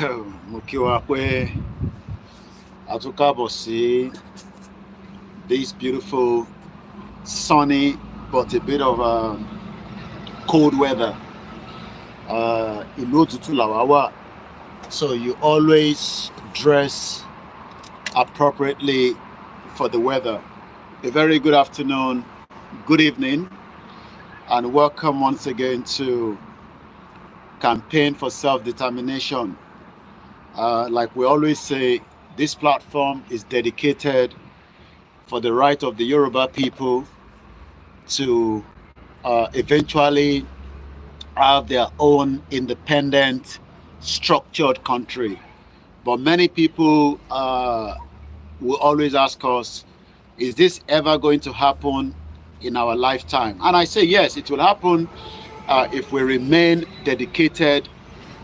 Mo kí wa pé a tún káàbọ̀ sí this beautiful, sunny, but a bit of cold weather. Ìlú òtútù làwa wà, so you always dress appropriately for the weather. A very good afternoon, good evening, and welcome once again to Campaign for Self-Determination. Like we always say, this platform is dedicated for the right of the Yoruba people to eventually have their own independent, structured country. But many people will always ask us, is this ever going to happen in our lifetime? And I say, yes, it will happen if we remain dedicated,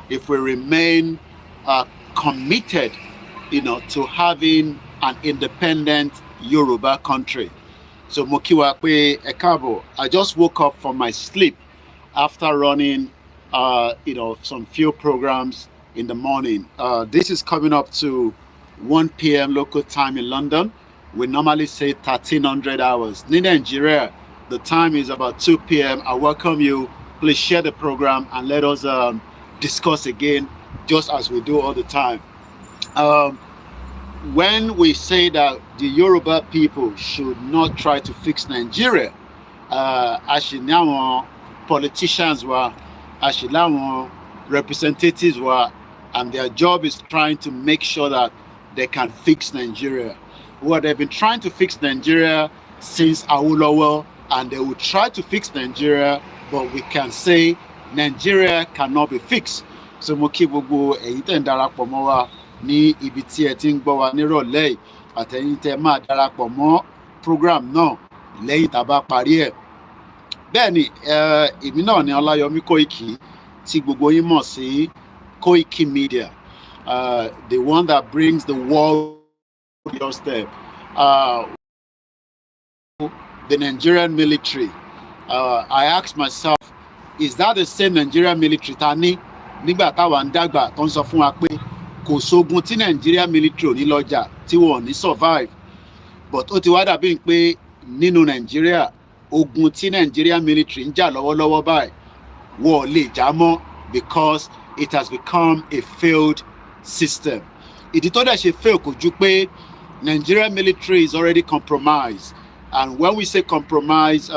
if we remain committed, to having an independent Yoruba country. So Mokiwa Kwe Ekabo, I just woke up from my sleep after running, some few programs in the morning. This is coming up to 1 p.m. local time in London. We normally say 1300 hours. In Nigeria, the time is about 2 p.m. I welcome you. Please share the program and let us discuss again, just as we do all the time. When we say that the Yoruba people should not try to fix Nigeria, now politicians were, now representatives were, and their job is trying to make sure that they can fix Nigeria. Well, they've been trying to fix Nigeria since Awolowo, and they will try to fix Nigeria, but we can say Nigeria cannot be fixed. So mo kí gbogbo ẹ̀yin tẹ́ ń darapọ̀ mọ́ wa ní ibi tí ẹ ti ń gbọ́ wa nírọ̀lẹ́ yìí, àtẹ̀yin tẹ́ máa darapọ̀ mọ́ program náà lẹ́yìn tá a bá parí ẹ̀. Bẹ́ẹ̀ ni èmi náà ni Olayomi Koiki tí gbogbo yín mọ̀ sí Koikimedia, the one that brings the world to your step. The Nigerian military. I asked myself, is that the same Nigerian military ta ní nígbà táwa ń dàgbà tó ń sọ fún wa pé kò sógun tí Nigerian military ò ní lọ́jà tí wọ́n ò ní survive? But ó ti wá dàbí pé nínú Nigeria, ogun tí Nigerian military ń jà lọ́wọ́lọ́wọ́ báyìí wọ́n ò lè jà mọ́ because it has become a failed system. Ìdí tó dẹ̀ ṣe fail kò ju pé Nigerian military is already compromised. And when we say compromise,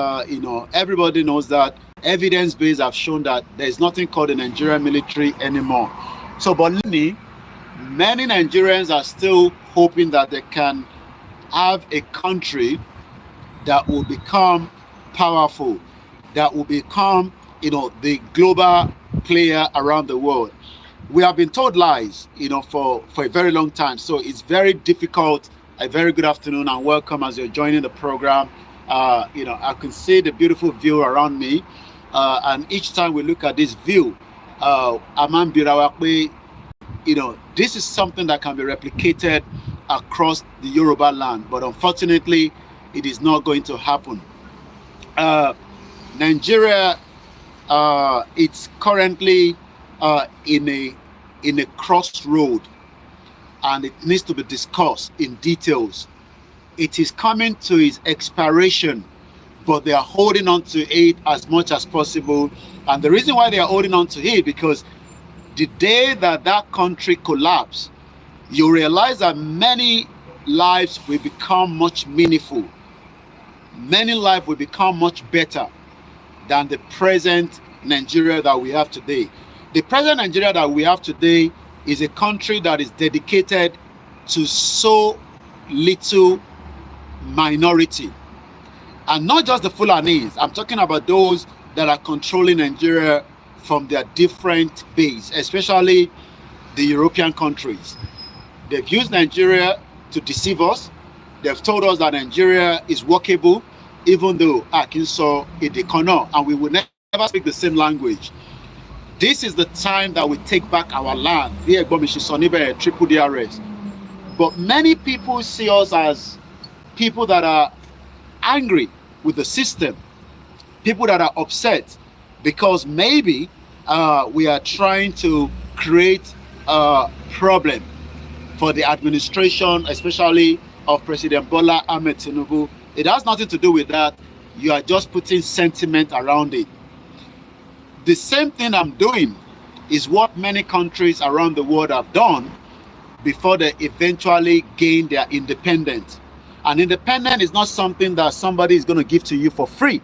everybody knows that evidence-based have shown that there is nothing called the Nigerian military anymore. So, but many Nigerians are still hoping that they can have a country that will become powerful, that will become, the global player around the world. We have been told lies, for a very long time. So it's very difficult. A very good afternoon and welcome as you're joining the program. I can see the beautiful view around me. And each time we look at this view, this is something that can be replicated across the Yoruba land. But unfortunately, it is not going to happen. Nigeria, it's currently in a crossroad, and it needs to be discussed in details. It is coming to its expiration, but they are holding on to it as much as possible. And the reason why they are holding on to it, because the day that that country collapses, you realize that many lives will become much meaningful. Many lives will become much better than the present Nigeria that we have today. The present Nigeria that we have today is a country that is dedicated to so little minority. And not just the Fulanis. I'm talking about those that are controlling Nigeria from their different base, especially the European countries. They've used Nigeria to deceive us. They've told us that Nigeria is workable, even though Akinso Idekono, and we will never speak the same language. This is the time that we take back our land. Triple DRS. But many people see us as people that are angry with the system, people that are upset because maybe we are trying to create problem for the administration, especially of President Bola Ahmed Tinubu. It has nothing to do with that. You are just putting sentiment around it. The same thing I'm doing is what many countries around the world have done before they eventually gain their independence. And independence is not something that somebody is going to give to you for free,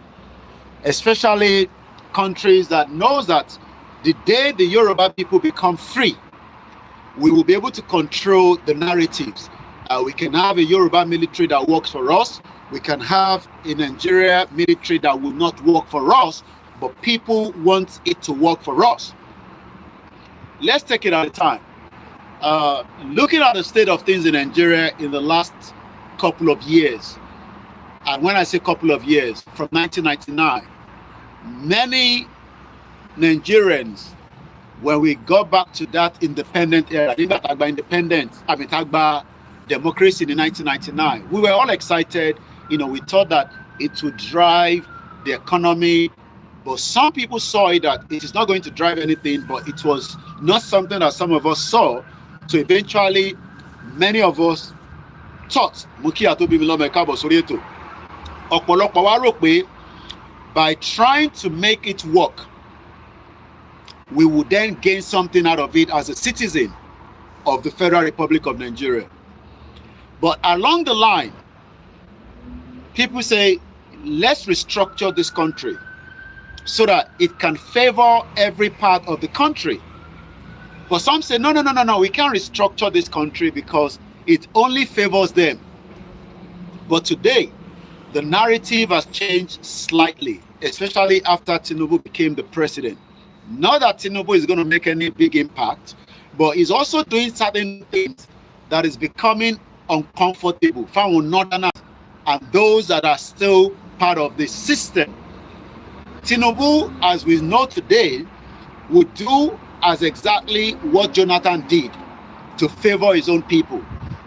especially countries that knows that the day the Yoruba people become free, we will be able to control the narratives. We can have a Yoruba military that works for us. We can have a Nigeria military that will not work for us, but people want it to work for us. Let's take it at a time. Looking at the state of things in Nigeria in the last couple of years, and when I say couple of years, from 1999, many Nigerians, when we got back to that independent era, democracy in 1999, we were all excited. You know, we thought that it would drive the economy, but some people saw it that it is not going to drive anything, but it was not something that some of us saw. So eventually, many of us thought, by trying to make it work, we would then gain something out of it as a citizen of the Federal Republic of Nigeria. But along the line, people say, let's restructure this country so that it can favor every part of the country. But some say, no, we can't restructure this country because it only favors them. But today, the narrative has changed slightly, especially after Tinubu became the president. Not that Tinubu is going to make any big impact, but he's also doing certain things that is becoming uncomfortable for Northerners and those that are still part of the system. Tinubu, as we know today, would do as exactly what Jonathan did to favor his own people.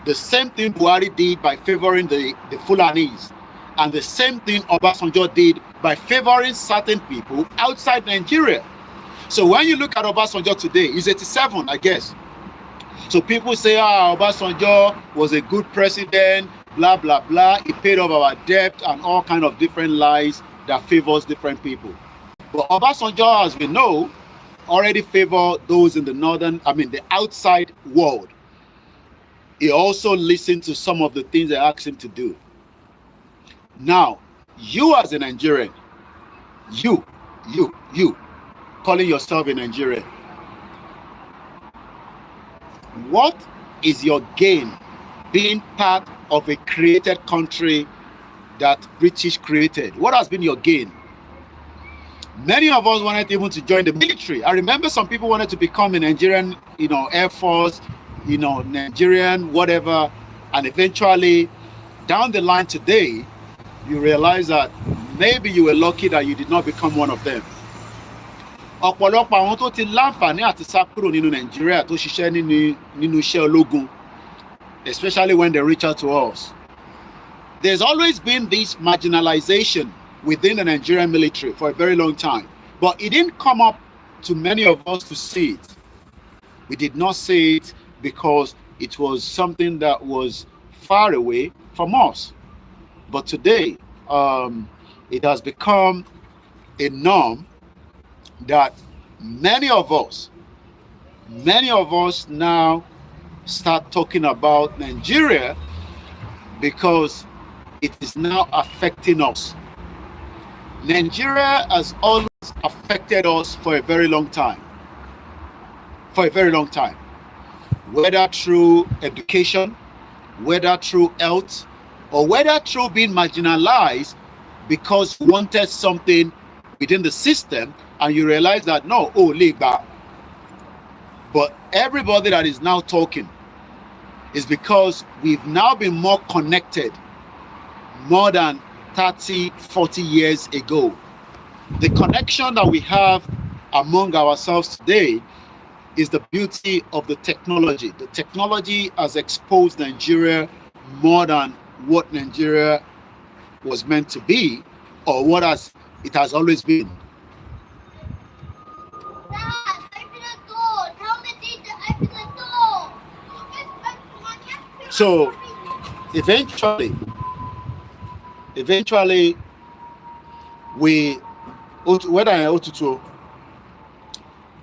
The same thing Buhari did by favoring the Fulanis, and the same thing Obasanjo did by favoring certain people outside Nigeria. So when you look at Obasanjo today, he's 87, I guess. So people say, Obasanjo was a good president, blah, blah, blah. He paid off our debt and all kind of different lies that favors different people. But Obasanjo, as we know, already favor those in the the outside world. He also listened to some of the things they asked him to do. Now, you as a Nigerian, you, calling yourself a Nigerian, what is your gain being part of a created country that British created? What has been your gain? Many of us wanted even to join the military. I remember some people wanted to become a Nigerian, Air Force, Nigerian, whatever. And eventually, down the line today, you realize that maybe you were lucky that you did not become one of them. Ọ̀pọ̀lọpọ̀ àwọn tó ti láǹfààní àti sá kúrò nínú Nàìjíríà tó ṣiṣẹ́ nínú iṣẹ́ ológun, especially when they reach out to us. There's always been this marginalization within the Nigerian military for a very long time, but it didn't come up to many of us to see it. We did not see it because it was something that was far away from us. But today, it has become a norm that many of us now start talking about Nigeria because it is now affecting us. Nigeria has always affected us for a very long time. Whether through education, whether through health, or whether through being marginalized because you wanted something within the system and you realize that no, but everybody that is now talking is because we've now been more connected more than 30, 40 years ago. The connection that we have among ourselves today is the beauty of the technology. The technology has exposed Nigeria more than what Nigeria was meant to be or what it has always been. Dad, open the door. Tell Medina to open the So eventually, we whether I to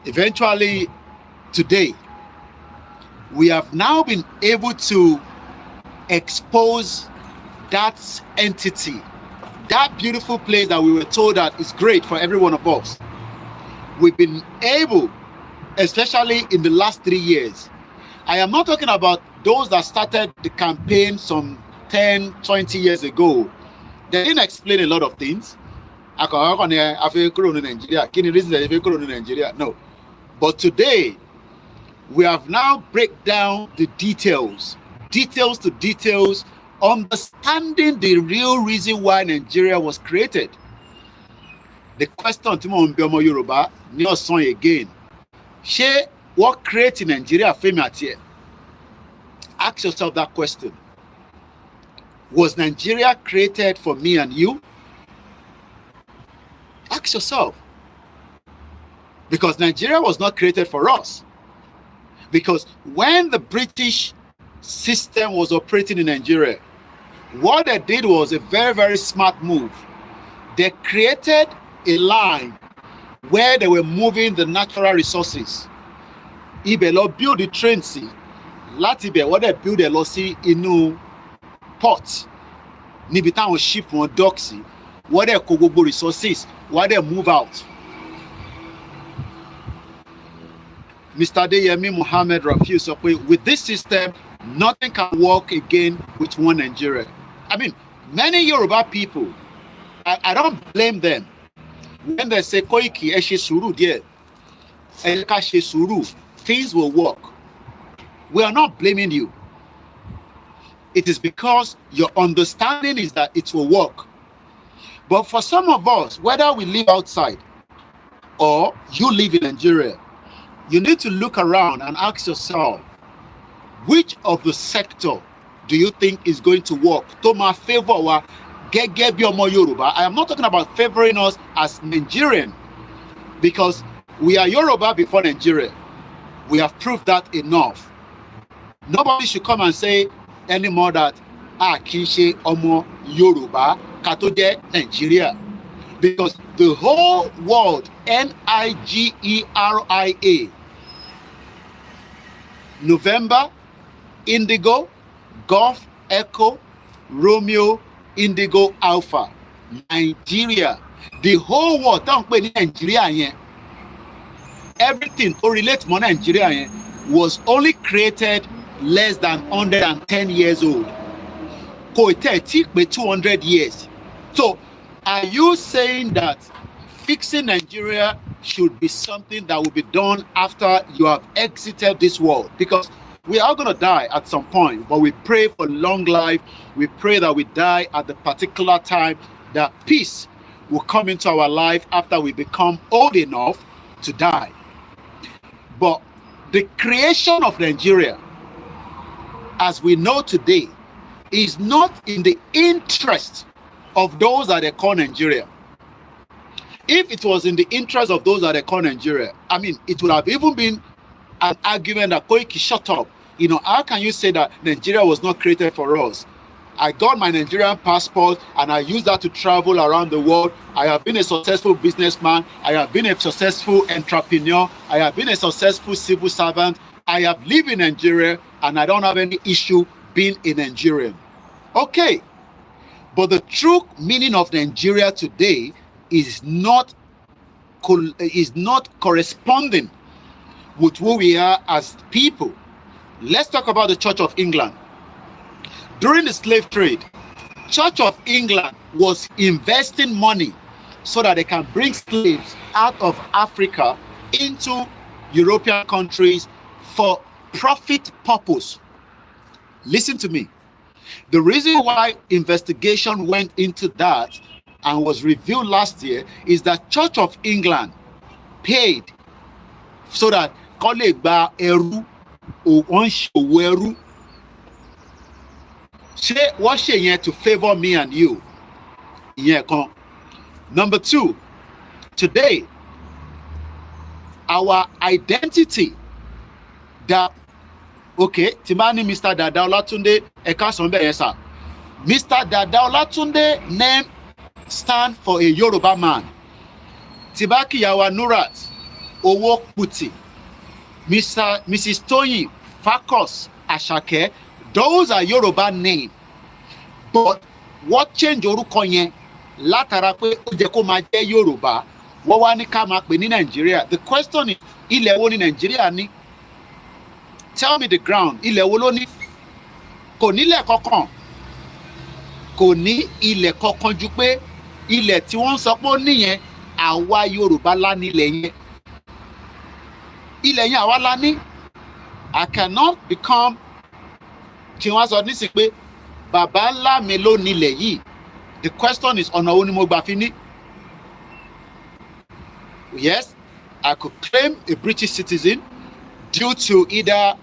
eventually today we have now been able to expose that entity, that beautiful place that we were told that is great for every one of us. We've been able, especially in the last 3 years. I am not talking about those that started the campaign some 10, 20 years ago. They didn't explain a lot of things. No. But today, we have now break down the details to details, understanding the real reason why Nigeria was created. The question to me Yoruba, no song again. She what created Nigeria famous here? Ask yourself that question. Was Nigeria created for me and you? Ask yourself. Because Nigeria was not created for us. Because when the British system was operating in Nigeria, what they did was a very, very smart move. They created a line where they were moving the natural resources. Ibelo build the train see. Latibe, what they build a lossy inu port. Nibitan ship one doxy. What they Kogobo resources, what they move out. Mr. Deyemi Mohammed refused to play. With this system, nothing can work again with one Nigeria. I mean, many Yoruba people, I don't blame them. When they say Koiki, Eshe Suru there, Eshe Suru, things will work. We are not blaming you. It is because your understanding is that it will work. But for some of us, whether we live outside or you live in Nigeria, you need to look around and ask yourself, which of the sector do you think is going to work? To my favor, Yoruba. I am not talking about favoring us as Nigerian, because we are Yoruba before Nigeria. We have proved that enough. Nobody should come and say anymore that Kinshe Omo Yoruba Katoje Nigeria. Because the whole world, Nigeria, November, Indigo, Golf, Echo, Romeo, Indigo, Alpha, Nigeria. The whole world, don't pay Nigeria here. Everything to relate to Nigeria here was only created less than 110 years old. It took 200 years. So, are you saying that fixing Nigeria should be something that will be done after you have exited this world? Because we are going to die at some point, but we pray for long life. We pray that we die at the particular time that peace will come into our life after we become old enough to die. But the creation of Nigeria, as we know today, is not in the interest of those that they call Nigeria. If it was in the interest of those that they call Nigeria, I mean, it would have even been an argument that Koiki, shut up. You know, how can you say that Nigeria was not created for us? I got my Nigerian passport and I use that to travel around the world. I have been a successful businessman. I have been a successful entrepreneur. I have been a successful civil servant. I have lived in Nigeria and I don't have any issue being a Nigerian. Okay. But the true meaning of Nigeria today is not corresponding with who we are as people. Let's talk about the Church of England. During the slave trade, Church of England was investing money so that they can bring slaves out of Africa into European countries for profit purpose. Listen to me. The reason why investigation went into that and was revealed last year is that Church of England paid so that Kolegba Eru or Onshweru what she to favor me and you. Yeah, come. Number two, today, our identity that Okay, Timani Mr. Dada Olatunde Ekasonbe Yesa. Mr. Dada Olatunde name stand for a Yoruba man. Tibaki Yawa Nurat Owo Kuti. Mrs. Toyin Fakos Ashake. Those are Yoruba name. But what change orúkọ yẹn látara pé ó jẹ́ kó máa jẹ́ Yorùbá wọ́n wá ní ká máa pè ní Nàìjíríà. The question is, ilẹ̀ wo ni Nàìjíríà ní? Tell me the ground. Ilẹ̀ wo ló ní? Kò nílẹ̀ kankan. Kò ní ilẹ̀ kankan ju pé ilẹ̀ tí wọ́n sọ pé ó níyẹn àwa Yorùbá lá nílẹ̀ yẹn. Ilẹ̀ yẹn àwa lá ní. I cannot become tí wọ́n sọ nísìnyí pé bàbá ńlá mi ló nílẹ̀ yìí. The question is, ọ̀nà wo ni mo gbà fi ní? Yes, I could claim a British citizen due to either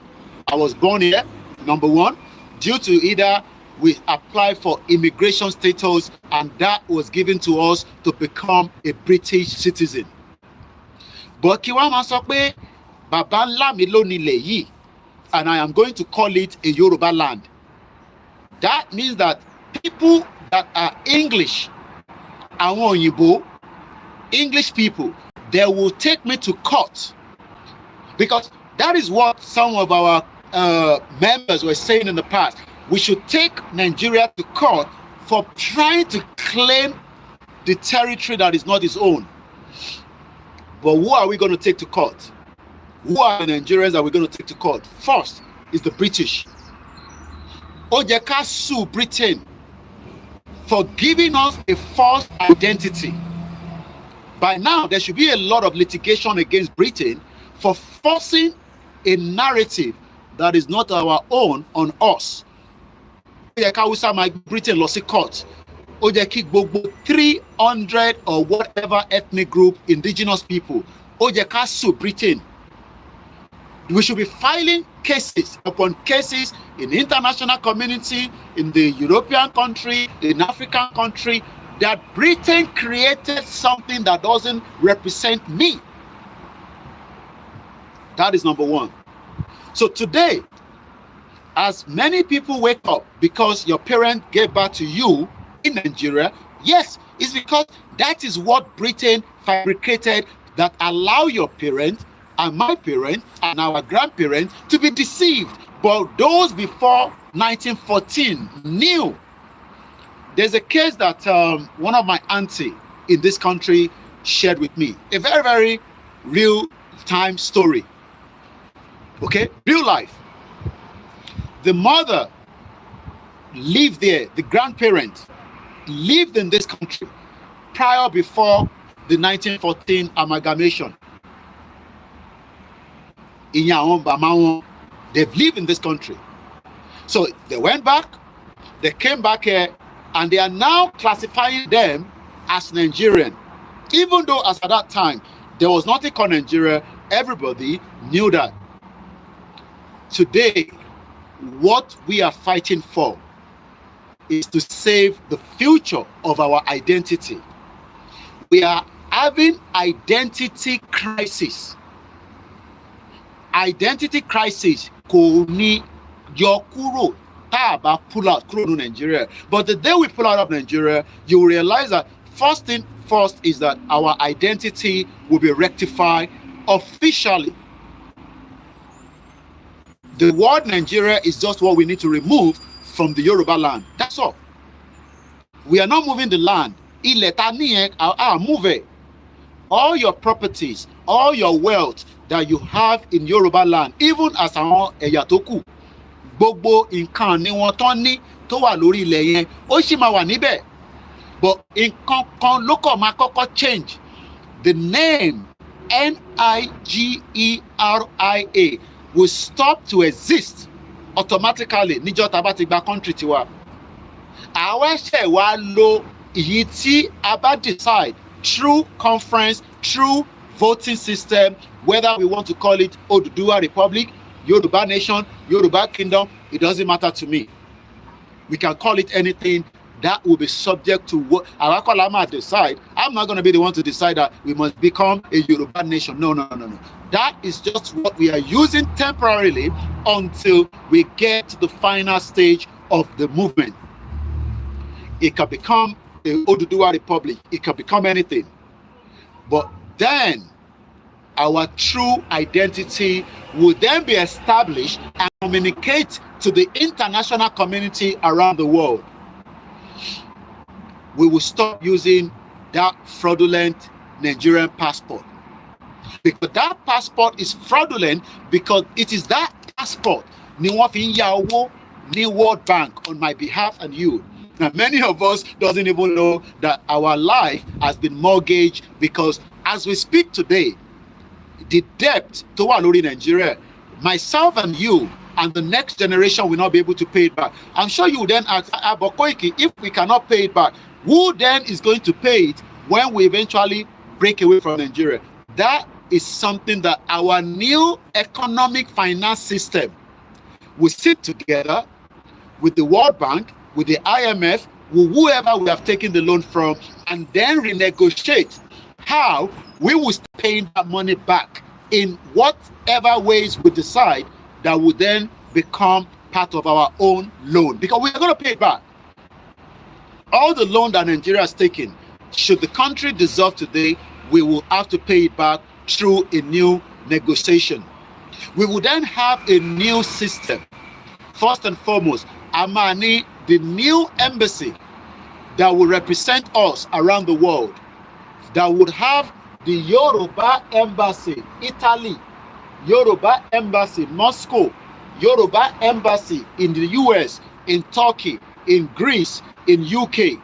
I was born here, number one, due to either we applied for immigration status and that was given to us to become a British citizen. But kí wọ́n máa sọ pé bàbá ńlá mi ló nílẹ̀ yìí and I am going to call it a Yoruba land. That means that people that are English, àwọn òyìnbó, English people, they will take me to court because that is what some of our members were saying in the past. We should take Nigeria to court for trying to claim the territory that is not its own. But who are we going to take to court? Who are the Nigerians that we're going to take to court? First is the British. Ó jẹ́ ká sue Britain for giving us a false identity. By now, there should be a lot of litigation against Britain for forcing a narrative that is not our own on us. Ó yẹ ká Hausa máa Britain lọ sí court. Ó jẹ́ kí gbogbo 300 or whatever ethnic group, indigenous people, ó jẹ́ ká sue Britain. We should be filing cases upon cases in the international community, in the European country, in African country, that Britain created something that doesn't represent me. That is number one. So today, as many people wake up because your parent gave birth to you in Nigeria, yes, it's because that is what Britain fabricated that allow your parents and my parents and our grandparents to be deceived. But those before 1914 knew. There's a case that one of my auntie in this country shared with me. A very, very real-time story. Okay? Real life. The mother lived there. The grandparents lived in this country prior before the 1914 amalgamation. They've lived in this country. So they went back, they came back here, and they are now classifying them as Nigerian. Even though as at that time, there was nothing called Nigeria, everybody knew that. Today, what we are fighting for is to save the future of our identity. We are having identity crisis. Identity crisis kò ní yọ kúrò tá a bá pull out kúrò ní Nigeria. But the day we pull out of Nigeria, you will realize that first thing first is that our identity will be rectified officially. The word Nigeria is just what we need to remove from the Yoruba land. That's all. We are not moving the land. Ilẹ̀ ta níyẹn, move it. All your properties, all your wealth that you have in Yoruba land, even as àwọn ẹ̀yà tó kù, gbogbo nǹkan ni wọ́n tán ní tó wà lórí ilẹ̀ yẹn, ó sì máa wà níbẹ̀. But nǹkan kan ló kàn máa kọ́kọ́ change. The name Nigeria will stop to exist automatically níjọ́ tá bá ti gba country tiwa. Àwa ṣẹ̀ wá lo èyí tí a bá decide through conference, through voting system, whether we want to call it Oduduwa Republic, Yoruba Nation, Yoruba Kingdom, it doesn't matter to me. We can call it anything that will be subject to what Alakolama decide. I'm not going to be the one to decide that we must become a Yoruba nation. No. That is just what we are using temporarily until we get to the final stage of the movement. It can become a Oduduwa Republic. It can become anything. But then our true identity will then be established and communicate to the international community around the world. We will stop using that fraudulent Nigerian passport. Because that passport is fraudulent because it is that passport ni wọ́n fi ń yá owó ní World Bank on my behalf and you. Now, many of us doesn't even know that our life has been mortgaged because as we speak today, the debt to Walori Nigeria, myself and you and the next generation will not be able to pay it back. I'm sure you will then ask, but Koiki, if we cannot pay it back, who then is going to pay it when we eventually break away from Nigeria? That is something that our new economic finance system will sit together with the World Bank, with the IMF, with whoever we have taken the loan from, and then renegotiate how we will start paying that money back in whatever ways we decide that will then become part of our own loan. Because we're going to pay it back. All the loan that Nigeria has taken, should the country dissolve today, we will have to pay it back through a new negotiation. We will then have a new system. First and foremost, Amani, the new embassy that will represent us around the world, that would have the Yoruba embassy, Italy, Yoruba embassy, Moscow, Yoruba embassy in the US, in Turkey, in Greece, in UK.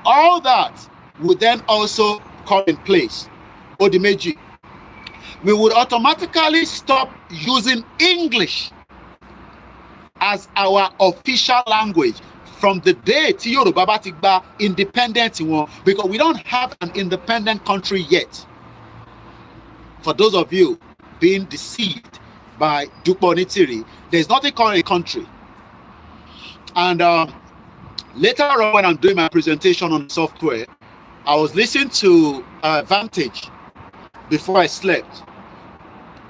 All that would then also come in place. Odimeji, we would automatically stop using English as our official language from the day tí Yorùbá bá ti gba independent wọn, because we don't have an independent country yet. For those of you being deceived by Dukpo Onitiri, there's nothing called a country. And later on, when I'm doing my presentation on software, I was listening to Vantage before I slept.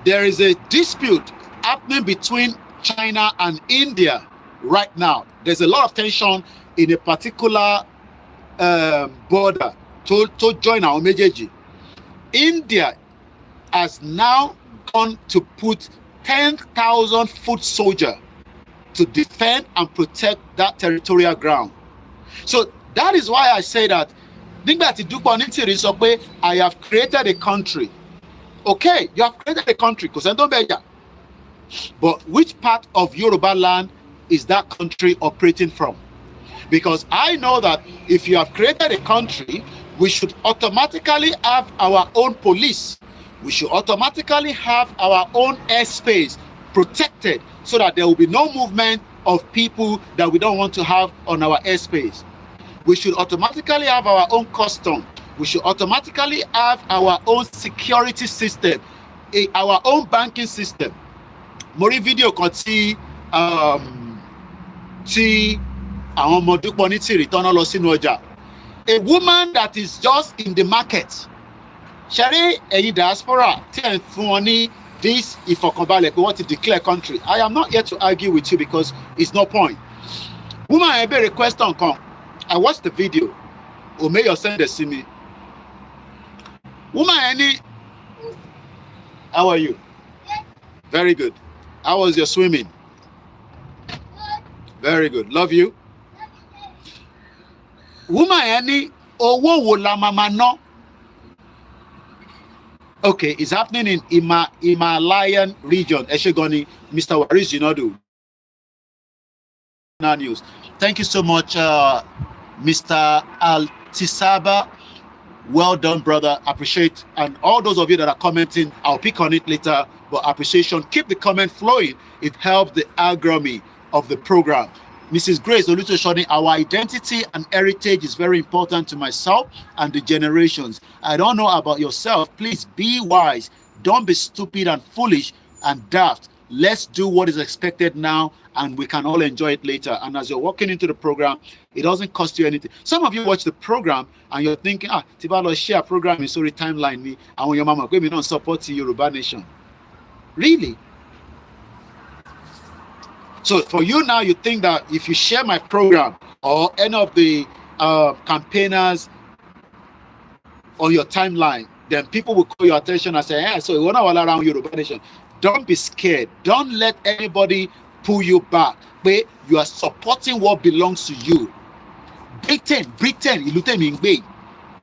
There is a dispute happening between China and India right now. There's a lot of tension in a particular border to join our Mejeji. India has now gone to put 10,000 foot soldier to defend and protect that territorial ground. So that is why I say that I have created a country. Okay, you have created a country, but which part of Yoruba land is that country operating from? Because I know that if you have created a country, we should automatically have our own police. We should automatically have our own airspace protected so that there will be no movement of people that we don't want to have on our airspace. We should automatically have our own custom. We should automatically have our own security system, our own banking system. Mori video kan tí àwọn ọmọ Dukpo Onitiri tọ́nà lọ sínú ọjà. A woman that is just in the market. Ṣẹ̀rí ẹ̀yin diaspora tí ẹ̀ ń fún wọn ní this ìfọ̀kànbalẹ̀ pé wọ́n ti declare country. I am not here to argue with you because it's no point. Woman ẹ béèrè question kan. I watched the video. Omeyo send it to me. Woman ẹ ní, how are you? Very good. How was your swimming? Very good. Love you. Woman ẹ ní, owó wo la máa ná? Okay, it's happening in Himalayan region. Eshegoni, Mr. Waris Jinodu. News. Thank you so much, Mr. Altisaba. Well done, brother. Appreciate. And all those of you that are commenting, I'll pick on it later, but appreciation. Keep the comment flowing. It helps the algorithm of the program. Mrs. Grace Olutoshoni, our identity and heritage is very important to myself and the generations. I don't know about yourself. Please be wise. Don't be stupid and foolish and daft. Let's do what is expected now, and we can all enjoy it later. And as you're walking into the program, it doesn't cost you anything. Some of you watch the program and you're thinking, Tibalo share program is sorry timeline me, and when your mama go me don't support the Yoruba nation. Really? So for you now, you think that if you share my program or any of the campaigners on your timeline, then people will call your attention and say, so you want to all around Yoruba nation. Don't be scared. Don't let anybody pull you back. But you are supporting what belongs to you. Britain,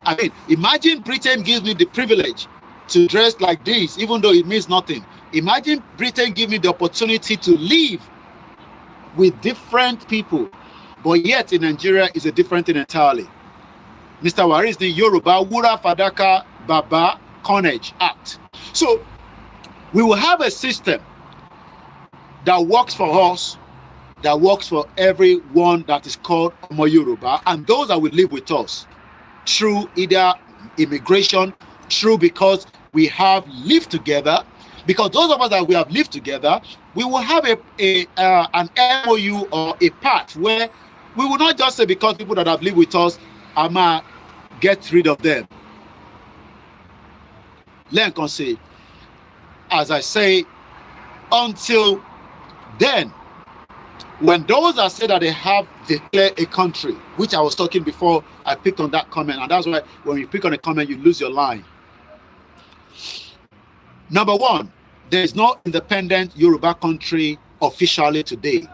I mean, imagine Britain gives me the privilege to dress like this, even though it means nothing. Imagine Britain give me the opportunity to live with different people. But yet in Nigeria is a different thing entirely. Mr. Waris, the Yoruba Wura Fadaka Baba Coinage Act. So we will have a system that works for us, that works for everyone that is called Omo Yoruba, and those that will live with us through either immigration, through because we have lived together. Because those of us that we have lived together, we will have an MOU or a pact where we will not just say because people that have lived with us, I'ma get rid of them. Let me say, as I say, until then, when those that say that they have declared a country, which I was talking before, I picked on that comment, and that's why when you pick on a comment, you lose your line. Number one, there is no independent Yoruba country officially today.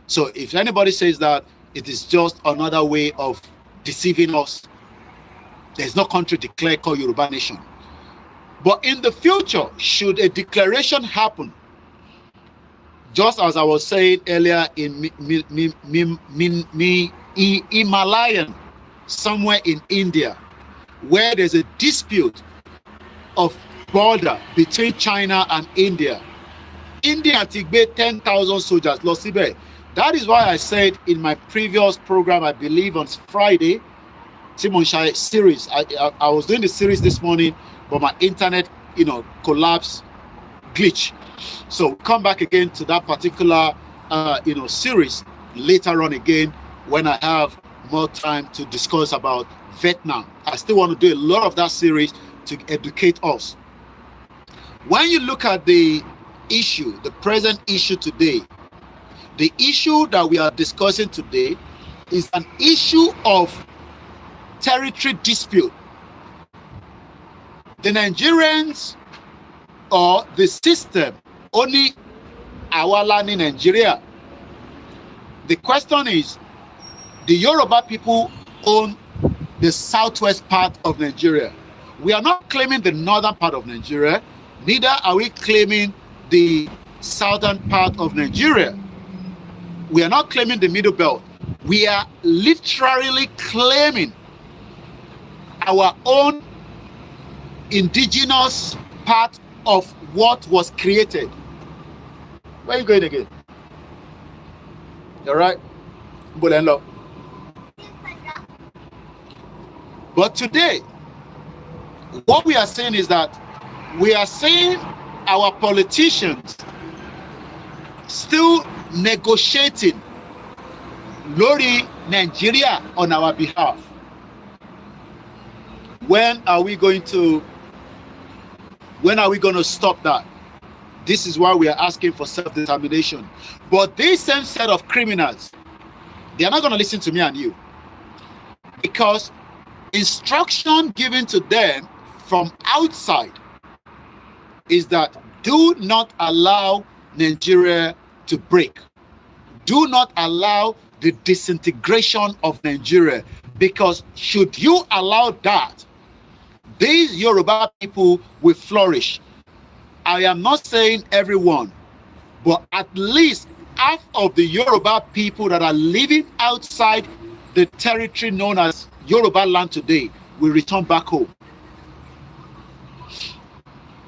So if anybody says that it is just another way of deceiving us, there's no country declared called Yoruba Nation. But in the future, should a declaration happen, just as I was saying earlier in Himalayan, somewhere in India, where there's a dispute of border between China and India. India Tigbe 10,000 soldiers lost Sibe. That is why I said in my previous program, I believe on Friday, Simon Shai series. I was doing the series this morning, but my internet, collapse, glitch. So come back again to that particular, series later on again when I have more time to discuss about Vietnam. I still want to do a lot of that series to educate us. When you look at the issue, the present issue today, the issue that we are discussing today is an issue of territory dispute. The Nigerians or the system only Awala in Nigeria. The question is, the Yoruba people own the southwest part of Nigeria. We are not claiming the northern part of Nigeria, neither are we claiming the southern part of Nigeria. We are not claiming the middle belt. We are literally claiming our own indigenous part of what was created. Where are you going again? All right? But today, what we are saying is that we are seeing our politicians still negotiating Lori Nigeria on our behalf. When are we going to stop that? This is why we are asking for self-determination. But this same set of criminals, they are not going to listen to me and you, because instruction given to them from outside is that do not allow Nigeria to break. Do not allow the disintegration of Nigeria, because should you allow that, these Yoruba people will flourish. I am not saying everyone, but at least half of the Yoruba people that are living outside the territory known as Yoruba land today will return back home.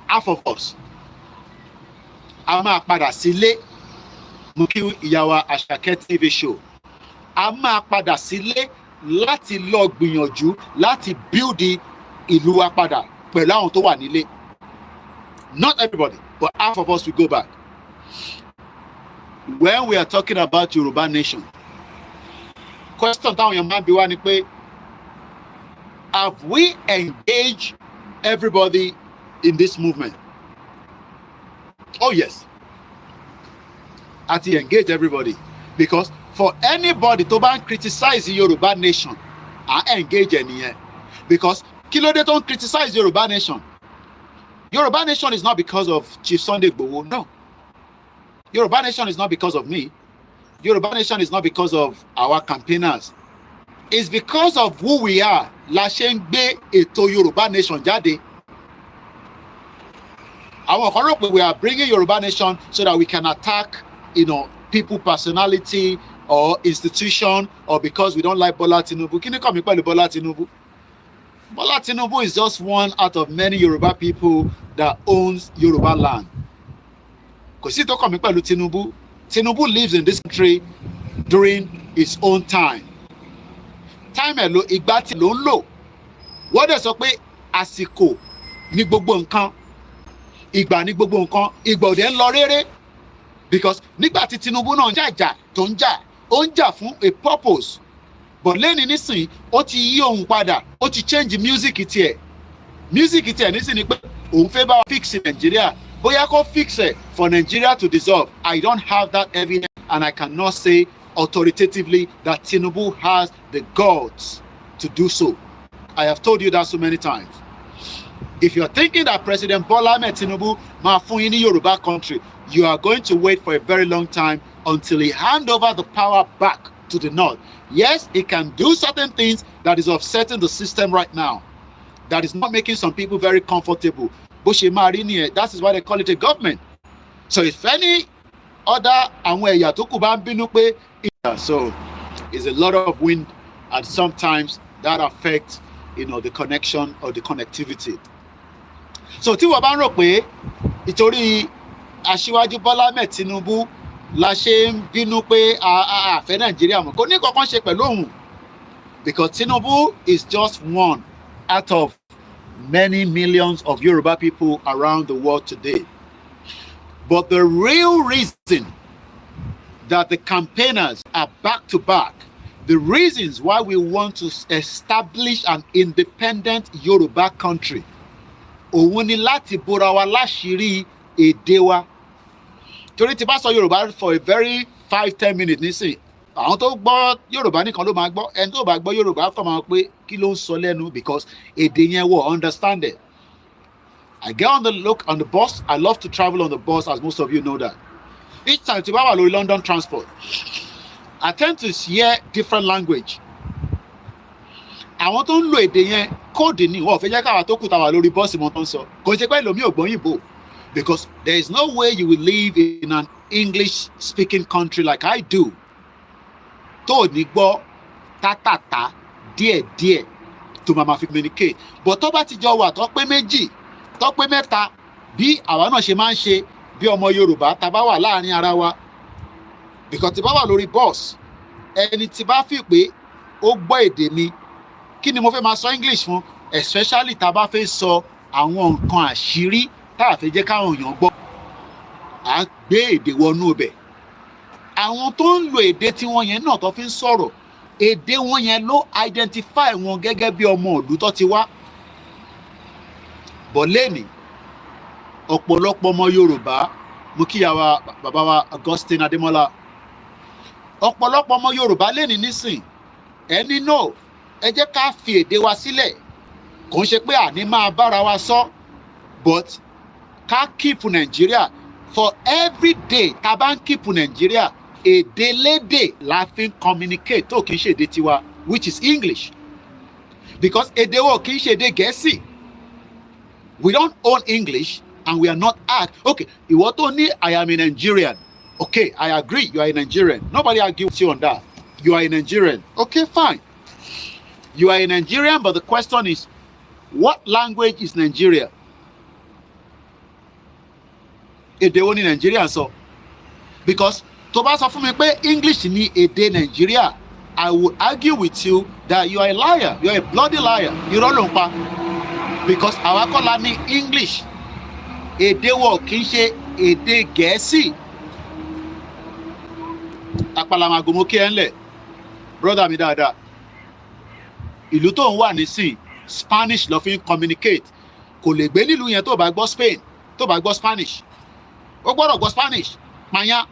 Half of us. Ama pada sile Muki Iyawa Asake TV show. Ama pada sile láti lọ gbìyànjú láti build the ìlú wa padà pẹ̀lú àwọn tó wà nílé. Not everybody, but half of us will go back. when we are talking about Yoruba nation, question táwọn èèyàn máa ń bi wá ni pé, have we engaged everybody in this movement? Oh yes, àti engage everybody, because for anybody to ban criticize the Yoruba nation, I engage ẹnìyẹn, because kí ló dé tó ń criticize Yoruba nation? Yoruba nation is not because of Chief Sunday Igboho, no. Yoruba nation is not because of me. Yoruba nation is not because of our campaigners. It's because of who we are. La ṣe ń gbé ètò Yoruba nation jáde. Àwọn kan rò pé we are bringing Yoruba nation so that we can attack, people, personality or institution, or because we don't like Bola Tinubu. Kí ni kàn mí pẹ̀lú Bola Tinubu? Bola Tinubu is just one out of many Yoruba people that owns Yoruba land. Kò sí tó kàn mí pẹ̀lú Tinubu. Tinubu lives in this country during his own time. Time ẹ̀ ló ìgbà tí ló ń lò. Wọ́n dẹ̀ sọ pé àsìkò ní gbogbo nǹkan. Ìgbà ní gbogbo nǹkan. Ìgbà ò dẹ̀ ń lọ réré. Because nígbà tí Tinubu náà ń jàjà tó ń jà, ó ń jà fún a purpose. But lẹ́ni nísìnyí, ó ti yí ohun padà, ó ti change music tiẹ̀. Music tiẹ̀ nísìnyí ni pé òun fẹ́ bá wa fix Nigeria. Bóyá kó fix ẹ̀ for Nigeria to dissolve. I don't have that evidence, and I cannot say authoritatively that Tinubu has the guts to do so. I have told you that so many times. If you're thinking that President Bola Ahmed Tinubu máa fún yín ní Yoruba country, you are going to wait for a very long time until he hand over the power back to the north. Yes, he can do certain things that is upsetting the system right now, that is not making some people very comfortable. That is why they call it a government. So if any other so it's a lot of wind, and sometimes that affects the connection or the connectivity. So tí wọ́n bá ń rò pé ìtorí Aṣíwájú Bọ́lá Ahmed Tinubu la ṣe ń bínú pé àfẹ́ Nàìjíríà mọ̀, kò ní kankan ṣe pẹ̀lú òun, because Tinubu is just one out of many millions of Yoruba people around the world today. But the real reason that the campaigners are back to back, the reasons why we want to establish an independent Yoruba country, òun ni láti bora wa láṣìírí èdè wa. Torí tí bá sọ Yorùbá for a very 5-10 minutes nísìn, àwọn tó gbọ́ Yorùbá nìkan ló máa gbọ́, ẹni tó bá gbọ́ Yorùbá kọ́ máa pé kí ló ń sọ lẹ́nu, because èdè yẹn wọ́n understand it. I get on the bus. I love to travel on the bus, as most of you know that. Each time tí bá wà lórí London transport, I tend to hear different language. Àwọn tó ń lo èdè yẹn kóòdù ni wọ́n fẹ́ jẹ́ káwa tó kù táwa lórí bọ́ọ̀sì mọ́ tó ń sọ. Kò ṣe pé lómi ò gbọ́ Yìnbó, because there is no way you will live in an English speaking country like I do tó ní gbọ́ tátàtà díẹ̀díẹ̀ tó máa fi communicate. But tó bá ti jọ wà tó pé méjì, tó pé mẹ́ta, bí àwa náà ṣe máa ń ṣe bí ọmọ Yorùbá tá bá wà láàrin ara wa, because tí bá wà lórí bus, ẹni tí bá fi pé ó gbọ́ èdè mi, kí ni mo fẹ́ máa sọ English fún, especially tá bá fẹ́ sọ àwọn nǹkan àṣírí tá a fẹ́ jẹ́ káwọn èèyàn gbọ́, à gbé èdè wọnú ibẹ̀. Àwọn tó ń lo èdè tí wọ́n yẹn náà tó fi ń sọ̀rọ̀, èdè wọn yẹn ló identify wọn gẹ́gẹ́ bí ọmọ ìlú tó ti wá. But lẹ́nìí, ọ̀pọ̀lọpọ̀ ọmọ Yorùbá, mo kíyàwó bàbá wa Augustine Adémọ́lá, ọ̀pọ̀lọpọ̀ ọmọ Yorùbá lẹ́nìí nísìn, ẹni náà ẹ jẹ́ ká fi èdè wa sílẹ̀, kò ń ṣe pé àní máa bára wa sọ, but ká keep Nigeria. For every day tá bá ń keep Nigeria, èdè lédè la fi ń communicate tó kì í ṣe èdè tiwa, which is English, because èdè wo kì í ṣe èdè Gẹ̀ẹ́sì. We don't own English, and we are not asked, okay, ìwọ tó ní I am a Nigerian, okay, I agree, you are a Nigerian, nobody argue with you on that, you are a Nigerian, okay, fine, you are a Nigerian, but the question is, what language is Nigeria? Èdè wo ni Nigeria sọ? Because tó bá sọ fún mi pé English ni èdè Nigeria, I would argue with you that you are a liar, you are a bloody liar, irọ́ ló ń pa. Because àwa kọ́ la ní English, èdè wo kì í ṣe èdè Gẹ̀ẹ́sì, Apalamago mo kí ẹ ńlẹ̀ brother mi dáadáa. Ìlú tó ń wà nísìn Spanish ló fi ń communicate. Kò lè gbé nílùú yẹn tó bá gbọ́ Spain, tó bá gbọ́ Spanish. Ó gbọ́dọ̀ gbọ́ Spanish, panya.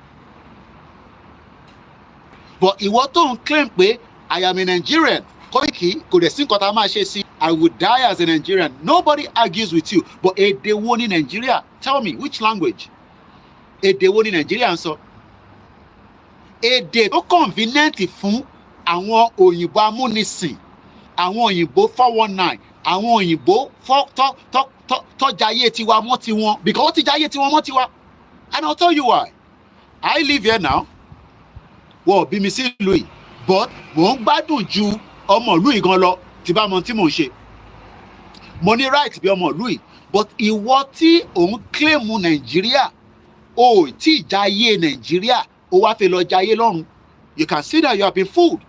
But ìwọ tó ń claim pé I am a Nigerian, Koiki, kò dẹ̀ sí nǹkan tá a máa ṣe sí. I would die as a Nigerian. Nobody argues with you. But èdè wo ní Nigeria? Tell me, which language? Èdè wo ní Nigeria ń sọ? Èdè tó convenient fún àwọn òyìnbó amúnisìn, àwọn òyìnbó 419, àwọn òyìnbó tọ́jayé tiwa mọ́ tiwọn, because ó ti jayé tiwọn mọ́ tiwa. And I'll tell you why. I live here now. Wọ́n bí mi sí ìlú yìí, but mò ń gbádùn ju ọmọ ìlú yìí gan lọ tí bá mọ tí mò ń ṣe. Mo ní right bí ọmọ ìlú yìí, but ìwọ tí òun claim Nàìjíríà, o tí jayé Nàìjíríà, o wá fẹ́ lọ jayé lọ́run. You can see that you have been fooled.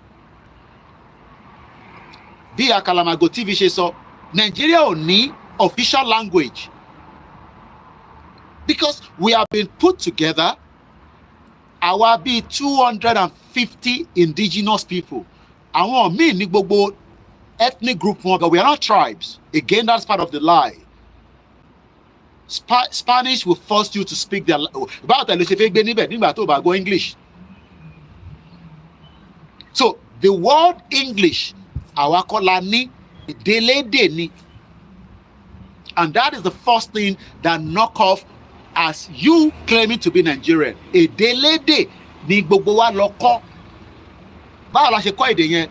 Bí Akalamago TV ṣe sọ, Nigeria ò ní official language because we have been put together. Àwa bíi 250 indigenous people. Àwọn míì ní gbogbo ethnic group wọn, but we are not tribes. Again, that's part of the lie. Spanish will force you to speak their language. Báwo tẹ̀lé ṣe fẹ́ gbé níbẹ̀ nígbà tó bá gbọ́ English? So the word English, àwa kọ́ la ní, ìdélédè ni. And that is the first thing that knock off as you claiming to be Nigerian. Èdèlédè ni gbogbo wa lọ kọ́. Báwo la ṣe kọ́ èdè yẹn?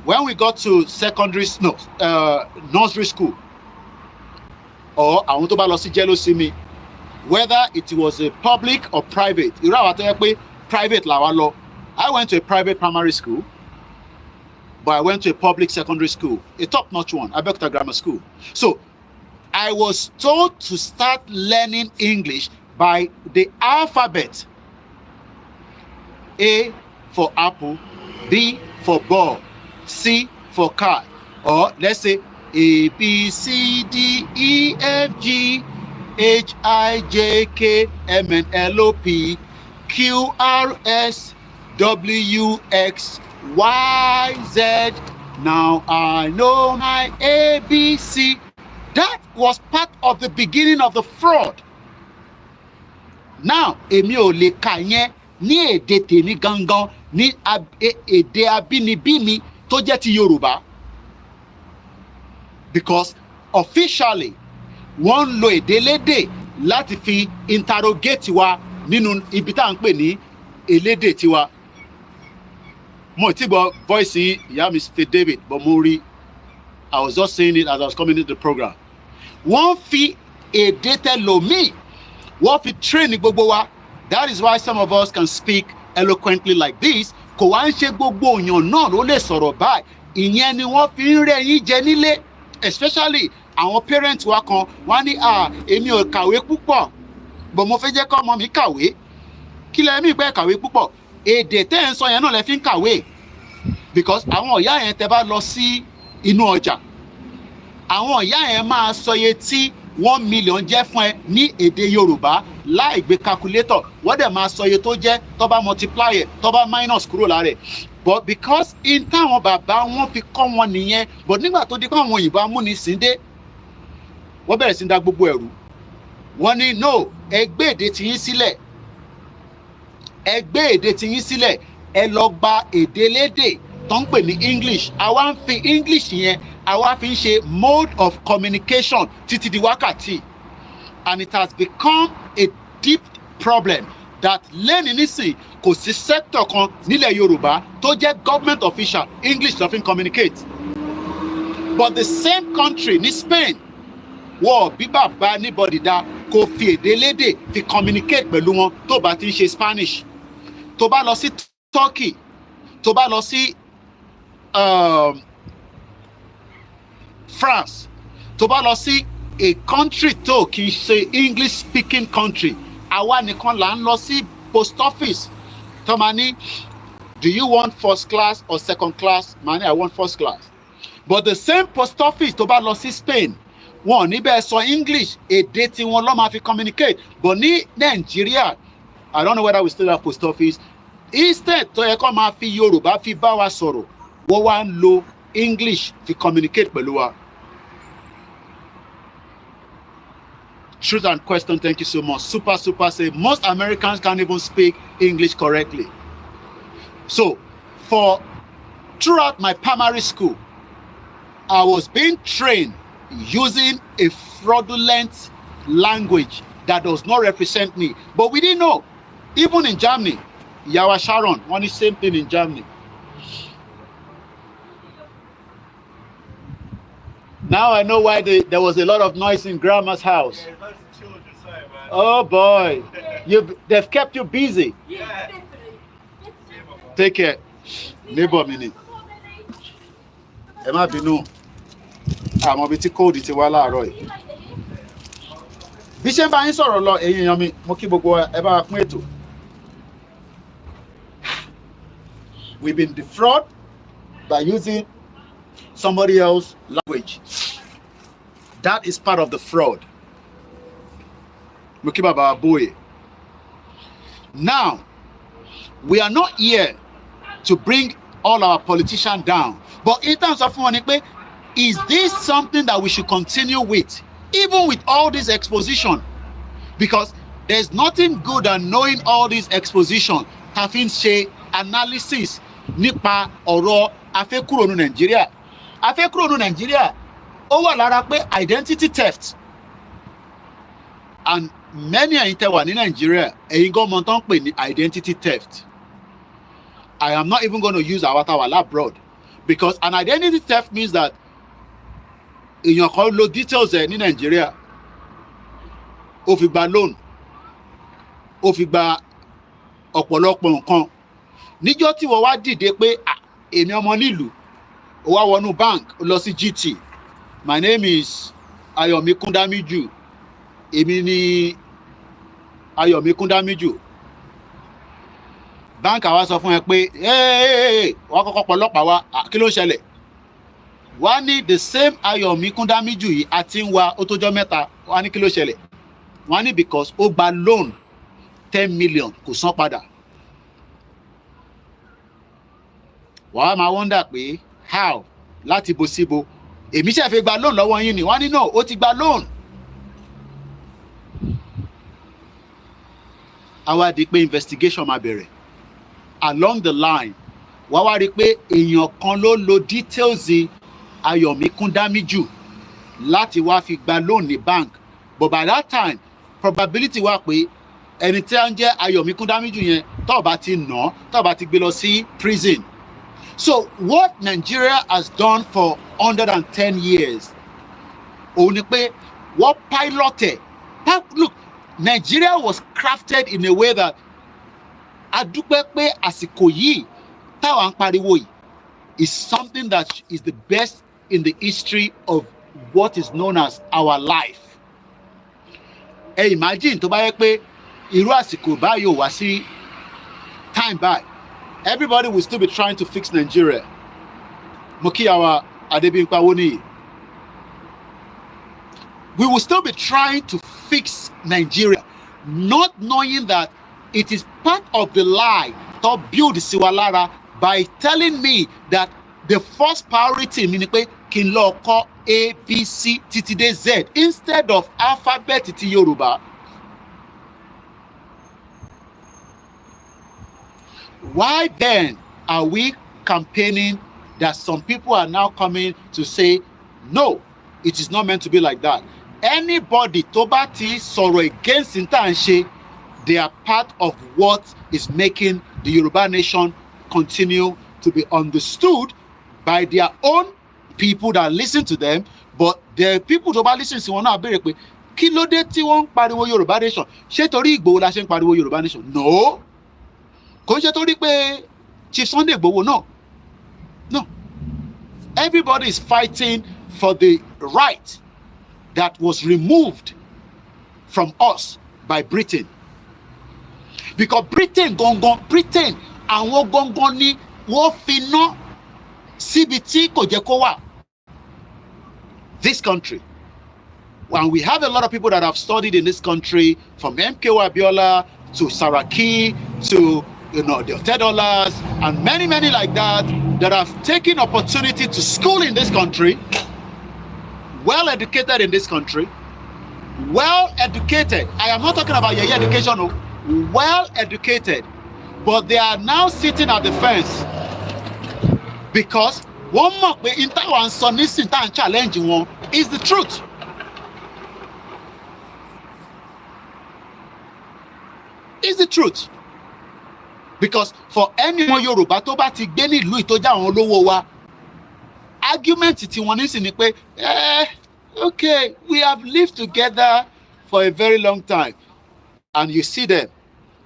When we got to nursery school, or àwọn tó bá lọ sí Jelosimi, whether it was a public or private, irú àwọn tó yẹ pé private làwa lọ. I went to a private primary school, but I went to a public secondary school, a top-notch one, Abeokuta Grammar School. So I was told to start learning English by the alphabet. A for apple, B for ball, C for cat, or let's say A, B, C, D, E, F, G, H, I, J, K, M, N, L, O, P, Q, R, S, W, X, Y, Z. Now I know my ABC. That was part of the beginning of the fraud. Now, èmi ò lè kà yẹn ní èdè tèmi gangan, ní èdè abínibí mi tó jẹ́ ti Yorùbá. Because officially, wọ́n lo èdèlédè láti fi interrogate wa nínú ibi tá à ń pè ní elédè tiwa. Mo ti gbọ́ voice ìyá mi Faith David, but mo rí, I was just saying it as I was coming into the program. Wọ́n fi èdè tẹlòmíì, wọ́n fi train gbogbo wa. That is why some of us can speak eloquently like this. Kò wá ń ṣe gbogbo èèyàn náà ló lè sọ̀rọ̀ báyìí. Ìyẹn ni wọ́n fi ń rẹ́ yín jẹ nílé. Especially àwọn parents wa kan, wọ́n ní èmi ò kàwé púpọ̀, but mo fẹ́ jẹ́ kọ́ ọmọ mi kàwé. Kí lẹ mí pé kàwé púpọ̀? Èdè tẹ́ ẹ̀ ń sọ yẹn náà lẹ fi ń kàwé. Because àwọn ìyá yẹn tẹ́ bá lọ sí inú ọjà, àwọn ìyá yẹn máa sọ iye tí 1 million jẹ́ fún ẹ ní èdè Yorùbá láì gbé calculator. Wọ́n dẹ̀ máa sọ iye tó jẹ́ tó bá multiply ẹ̀, tó bá minus kúrò lára ẹ̀. But because in táwọn bàbá wọn fi kọ́ wọn nìyẹn, but nígbà tó di pé àwọn òyìnbó amúnisìn dé, wọ́n bẹ̀rẹ̀ sí ń dá gbogbo ẹ̀rú. Wọ́n ní no, ẹ gbé èdè tiyín sílẹ̀, ẹ gbé èdè tiyín sílẹ̀, ẹ lọ gba èdèlédè tó ń pè ní English. Àwa ń fi English yẹn, àwa fi ń ṣe mode of communication títí di wákàtí. And it has become a deep problem that lẹ́ni nísìn kò sí sector kan nílẹ̀ Yorùbá tó jẹ́ government official English ló fi ń communicate. But the same country ní Spain, wọ́n bí bàbá anybody dá kò fi èdèlédè fi communicate pẹ̀lú wọn tó bá ti ń ṣe Spanish. Tó bá lọ sí Turkey, tó bá lọ sí France, tó bá lọ sí a country tó kì í ṣe English speaking country, àwa nìkan là ń lọ sí post office tó máa ní do you want first class or second class? Màá ní I want first class. But the same post office tó bá lọ sí Spain, wọn ò ní bẹ́ẹ̀ sọ English, èdè tí wọn lọ́ máa fi communicate. But ní Nigeria, I don't know whether we still have post office. instead tó yẹ kó máa fi Yorùbá fi bá wa sọ̀rọ̀ wọ́n wá ń lo English fi communicate pẹ̀lú wa. Truth and question, thank you so much. Super say most Americans can't even speak English correctly. So throughout my primary school, I was being trained using a fraudulent language that does not represent me. But we didn't know. Even in Germany, Yawa Sharon, one is same thing in Germany. Now I know why there was a lot of noise in Grandma's house. Yeah, loads of children saying, man. Oh boy, they've kept you busy. Yeah. Take care. Neighbor minute. Ẹ má bínú. Àmọ́ bí tí kóòdù ti wá láàárọ̀ yìí. Bí ṣe ń bá yín sọ̀rọ̀ lọ, ẹ̀yin èèyàn mi, mo kí gbogbo ẹ bá wa pín ètò. We've been defrauded by using somebody else's language. That is part of the fraud. Mo kí bàbá Boye. Now, we are not here to bring all our politicians down. But in terms of money, is this something that we should continue with, even with all this exposition? Because there's nothing good than knowing all this exposition, having say analysis nípa ọ̀rọ̀ afẹ́kúrò ní Nàìjíríà. Afẹ́kúrò ní Nàìjíríà, ó wà lára pé identity theft. And many ẹ̀yin tẹ́ wà ní Nàìjíríà, ẹ̀yin gan mọ̀ tán pè ní identity theft. I am not even going to use Awatawala abroad, because an identity theft means that èèyàn kan lo details ẹ̀ ní Nàìjíríà, ó fi gba loan, ó fi gba ọ̀pọ̀lọpọ̀ nǹkan. Níjọ́ tí wọ́n wá dìde pé èmi ọmọ nílùú, ó wá wọnú bank, ó lọ sí GT. My name is Ayomi Kundamiju. Èmi ni Ayomi Kundamiju. Bank àwa sọ fún ẹ pé wọ́n kọ́kọ́ pọlọ́pàá wa, kí ló ń ṣẹlẹ̀? Wọ́n ní the same Ayomi Kundamiju yìí àti ń wa ó tójọ́ mẹ́ta. Wọ́n ní kí ló ṣẹlẹ̀? Wọ́n ní because ó gba loan 10 million kò san padà. Wọ́n á máa wonder pé how, láti bo síbo. Èmi ṣe fẹ́ gba loan lọ́wọ́ yín ni. Wọ́n ní no, ó ti gba loan. Àwa di pé investigation máa bẹ̀rẹ̀. Along the line, wá wá rí pé èèyàn kan ló lo details Ayomi Kundamiju láti wá fi gba loan ní bank. But by that time, probability wà pé ẹni tí a ń jẹ́ Ayomi Kundamiju yẹn tó bá ti nà, tó bá ti gbé lọ sí prison. So what Nigeria has done for 110 years, òun ni pé wọ́n piloted. Look, Nigeria was crafted in a way that adúpẹ́ pé àsìkò yìí táwa ń pariwo yìí is something that is the best in the history of what is known as our life. Imagine tó bá yẹ pé irú àsìkò báyìí ò wá sí time by, everybody will still be trying to fix Nigeria. Mo kí àwa Adébímpé Awoniyi. We will still be trying to fix Nigeria, not knowing that it is part of the lie to build Siwalara by telling me that the first priority mi ni pé kí n lọ kọ́ A, B, C títí dé Z instead of alphabet ti Yoruba. Why then are we campaigning that some people are now coming to say, no, it is not meant to be like that? Anybody tó bá ti sọ̀rọ̀ against Ntanse, they are part of what is making the Yoruba nation continue to be understood by their own people that listen to them. But the people tó bá listen sí wọn náà béèrè pé kí ló dé tí wọ́n ń pariwo Yoruba nation? Ṣé torí Ìgbòho la ṣe ń pariwo Yoruba nation? No. Kò ń ṣe torí pé Chief Sunday Igboho, no. No. Everybody is fighting for the right that was removed from us by Britain. Because Britain àwọn gangan ni wọ́n fi ná síbi tí kò jẹ́ kó wà. This country. And we have a lot of people that have studied in this country, from MKO Abiola to Saraki to the $10 and many like that have taken opportunity to school in this country, well educated in this country, well educated. I am not talking about your education, no. Well educated, but they are now sitting at the fence because one more in Taiwan challenge one is the truth. Is the truth. Because for any more Yoruba tó bá ti gbé ní ìlú ìtọ́jà àwọn olówó wa, argument tí wọ́n ní sí ni pé okay, we have lived together for a very long time, and you see them.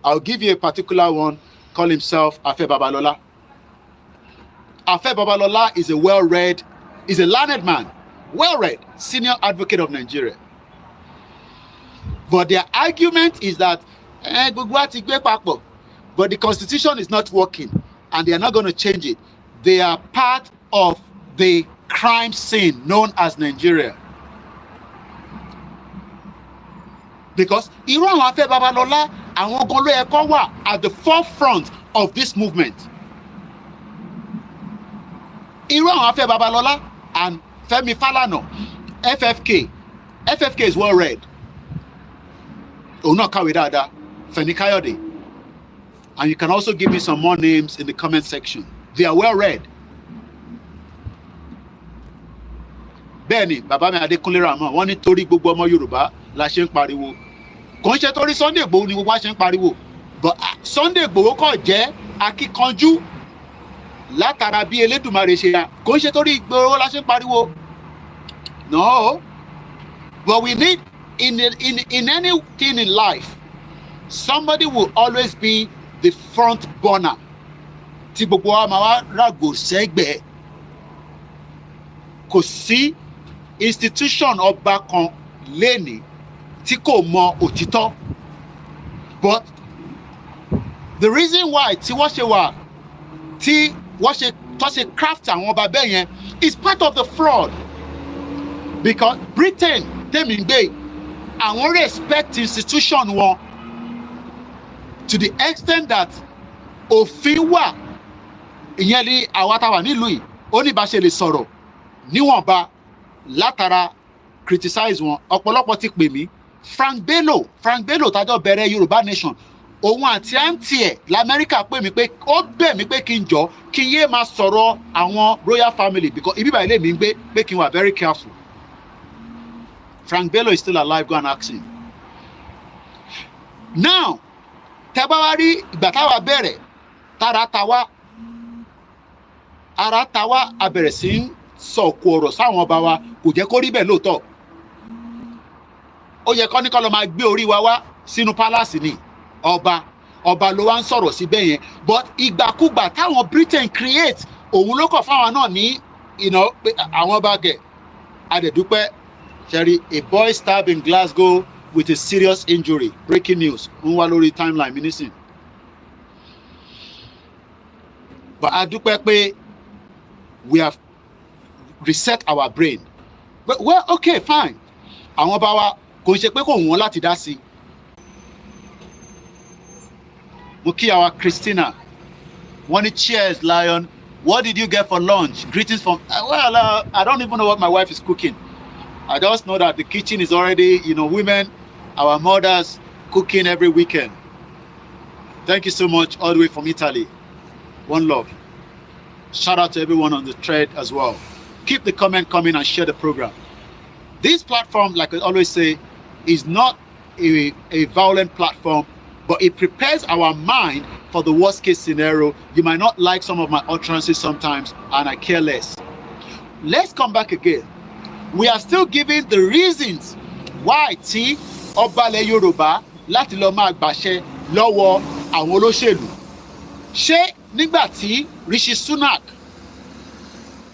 I'll give you a particular one. Call himself Afe Babalola. Afe Babalola is a well-read, is a learned man, well-read, senior advocate of Nigeria. But their argument is that but the constitution is not working and they are not going to change it. They are part of the crime scene known as Nigeria. Because irú àwọn Afe Babalola, àwọn gan ló yẹ kó wà at the forefront of this movement. Irú àwọn Afe Babalola and Femi Falana, FFK is well read. Ona Kawé dáadáa, Feni Kayode. And you can also give me some more names in the comment section. They are well read. Bẹ́ẹ̀ni, bàbá mi Adékúnlé Rahman, wọ́n ní torí gbogbo ọmọ Yorùbá la ṣe ń pariwo. Kò ń ṣe torí Sunday Igboho ni gbogbo wa ṣe ń pariwo. But Sunday Igboho kò jẹ́ akíkanjú látara bí Elédùmarè ṣe ya. Kò ń ṣe torí Igboho la ṣe ń pariwo. No. But we need, in anything in life, somebody will always be the front burner. Tí gbogbo wa máa wá ràgò sẹ́gbẹ̀ẹ́. Kò sí institution ọba kan lénìí tí kò mọ òtítọ́. But the reason why tí wọ́n ṣe wà tí wọ́n ṣe craft àwọn ọba bẹ́ẹ̀ yẹn is part of the fraud. Because Britain tèmi ń gbé àwọn respect institution wọn to the extent that òfin wà ìyẹn ní àwa tá wà nílùú yìí ó ní bá ṣe lè sọ̀rọ̀ níwọ̀nba látara criticize wọn. Ọ̀pọ̀lọpọ̀ ti pè mí Frank Bello tájọ́ bẹ̀rẹ̀ Yorùbá Nation, òun àti àǹtí ẹ̀ lamẹ́ríkà pè mí pé ó bẹ̀ mí pé kí n jọ kí n yé máa sọ̀rọ̀ àwọn royal family because ibi báyìí lè mí gbé pé kí n wà very careful. Frank Bello is still alive, go and ask him. Now tẹ́ bá wá rí ìgbà táwa bẹ̀rẹ̀ tára tawa a bẹ̀rẹ̀ sí ń sọ̀kò ọ̀rọ̀ sáwọn ọba wa kò jẹ́ kó rí bẹ́ẹ̀ lóòótọ́. Ó yẹ kọ́ ní kọ́ lọ máa gbé orí wa wá sínú palace ni ọba ló wá ń sọ̀rọ̀ sí bẹ́ẹ̀ yẹn. But ìgbàkúgbà táwọn Britain create òun ló kọ̀ fáwọn náà ní àwọn ọba gẹ̀. Adẹ̀dúpẹ́ ṣẹ́rí, a boy stabbed in Glasgow with a serious injury. Breaking news. Ń wá lórí timeline mi nísìn. But adúpẹ́ pé we have reset our brain. But well, okay, fine. Àwọn ọba wa kò ń ṣe pé kò wọ́n láti dá sí. Mo kí àwa Christina. Wọ́n ní cheers, Lion. What did you get for lunch? Greetings from, I don't even know what my wife is cooking. I just know that the kitchen is already, women, our mothers cooking every weekend. Thank you so much, all the way from Italy. One love. Shout out to everyone on the thread as well. Keep the comment coming and share the program. This platform, like I always say, is not a violent platform, but it prepares our mind for the worst case scenario. You might not like some of my utterances sometimes, and I care less. Let's come back again. We are still giving the reasons why tí ọba ilẹ̀ Yorùbá láti lọ máa gbàṣẹ lọ́wọ́ àwọn olóṣèlú. Ṣé nígbà tí Rishi Sunak,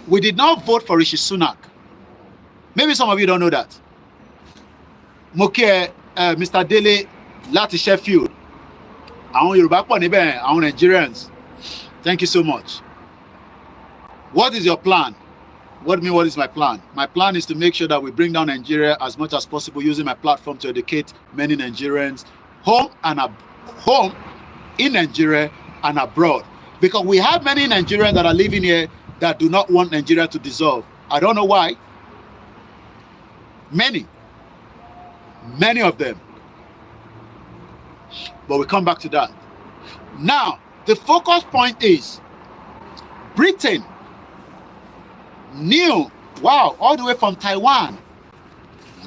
we did not vote for Rishi Sunak. Maybe some of you don't know that. Mo kí Mr. Dele láti Sheffield. Àwọn Yorùbá pọ̀ níbẹ̀, àwọn Nigerians. Thank you so much. What is your plan? What do you mean, what is my plan? My plan is to make sure that we bring down Nigeria as much as possible using my platform to educate many Nigerians home in Nigeria and abroad. Because we have many Nigerians that are living here that do not want Nigeria to dissolve. I don't know why. Many of them. But we come back to that. Now, the focus point is Britain knew, wow, all the way from Taiwan.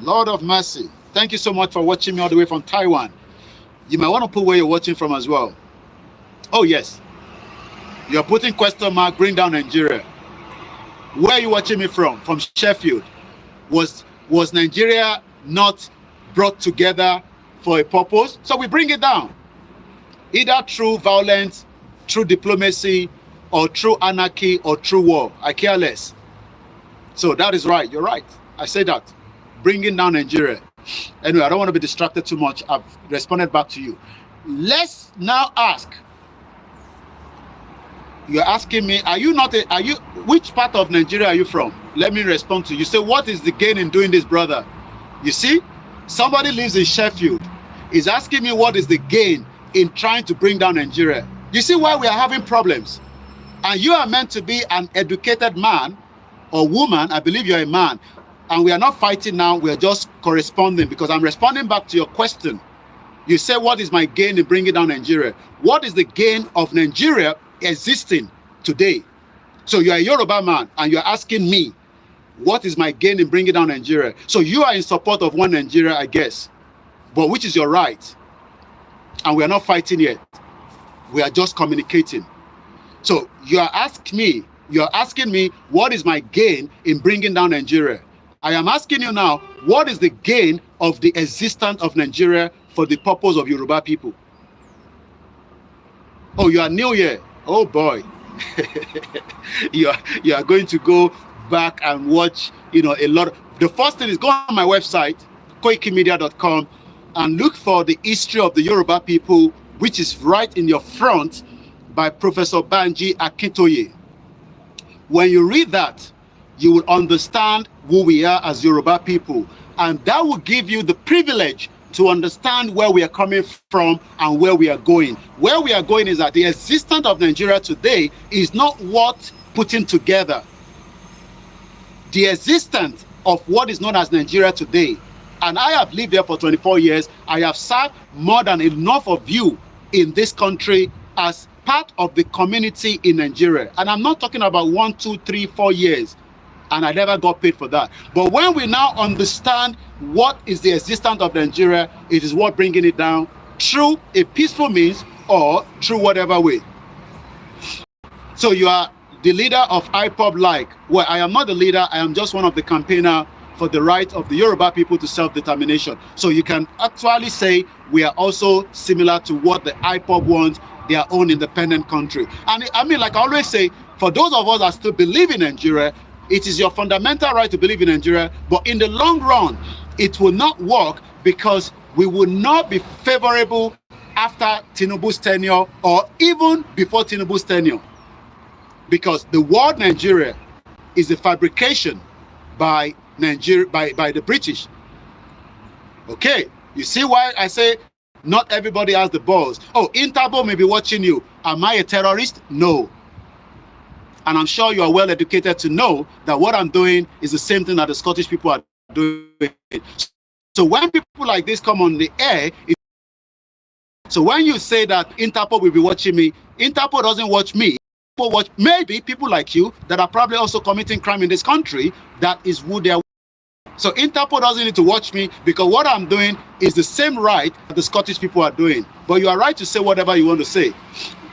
Lord of mercy. Thank you so much for watching me all the way from Taiwan. You might want to put where you're watching from as well. Oh, yes. You're putting question mark, bring down Nigeria. Where are you watching me from? From Sheffield. Was Nigeria not brought together for a purpose? So we bring it down. Either through violence, through diplomacy, or through anarchy, or through war. I care less. So that is right. You're right. I say that. Bringing down Nigeria. Anyway, I don't want to be distracted too much. I've responded back to you. Let's now ask. You're asking me, which part of Nigeria are you from? Let me respond to you. You say, what is the gain in doing this, brother? You see, somebody lives in Sheffield. Is asking me what is the gain in trying to bring down Nigeria. You see why we are having problems? And you are meant to be an educated man or woman. I believe you're a man. And we are not fighting now. We are just corresponding because I'm responding back to your question. You say, what is my gain in bringing down Nigeria? What is the gain of Nigeria existing today? So you're a Yoruba man and you're asking me, what is my gain in bringing down Nigeria? So you are in support of one Nigeria, I guess. But which is your right? And we are not fighting yet. We are just communicating. So you're asking me, what is my gain in bringing down Nigeria? I am asking you now, what is the gain of the existence of Nigeria for the purpose of Yoruba people? Oh, you are new here. Oh boy. you are going to go back and watch, a lot. The first thing is go on my website, Koikimedia.com, and look for the history of the Yoruba people, which is right in your front by Professor Banji Akintoye. When you read that, you will understand who we are as Yoruba people, and that will give you the privilege to understand where we are coming from and where we are going. Where we are going is that the existence of Nigeria today is not what putting together. The existence of what is known as Nigeria today, and I have lived here for 24 years, I have served more than enough of you in this country as part of the community in Nigeria. And I'm not talking about 1, 2, 3, 4 years. And I never got paid for that. But when we now understand what is the existence of Nigeria, it is what bringing it down through a peaceful means or through whatever way. So you are the leader of IPOB like. Well, I am not the leader. I am just one of the campaigner for the right of the Yoruba people to self-determination. So you can actually say we are also similar to what the IPOB wants, their own independent country. And I mean, like I always say, for those of us that still believe in Nigeria, it is your fundamental right to believe in Nigeria, but in the long run, it will not work because we will not be favorable after Tinubu's tenure or even before Tinubu's tenure. Because the word Nigeria is a fabrication by Nigeria, by the British. Okay, you see why I say not everybody has the balls. Oh, Interpol may be watching you. Am I a terrorist? No. And I'm sure you are well educated to know that what I'm doing is the same thing that the Scottish people are doing. So when people like this come on the air, so when you say that Interpol will be watching me, Interpol doesn't watch me. Interpol watch maybe people like you that are probably also committing crime in this country. That is who they are. So Interpol doesn't need to watch me because what I'm doing is the same right that the Scottish people are doing. But you are right to say whatever you want to say.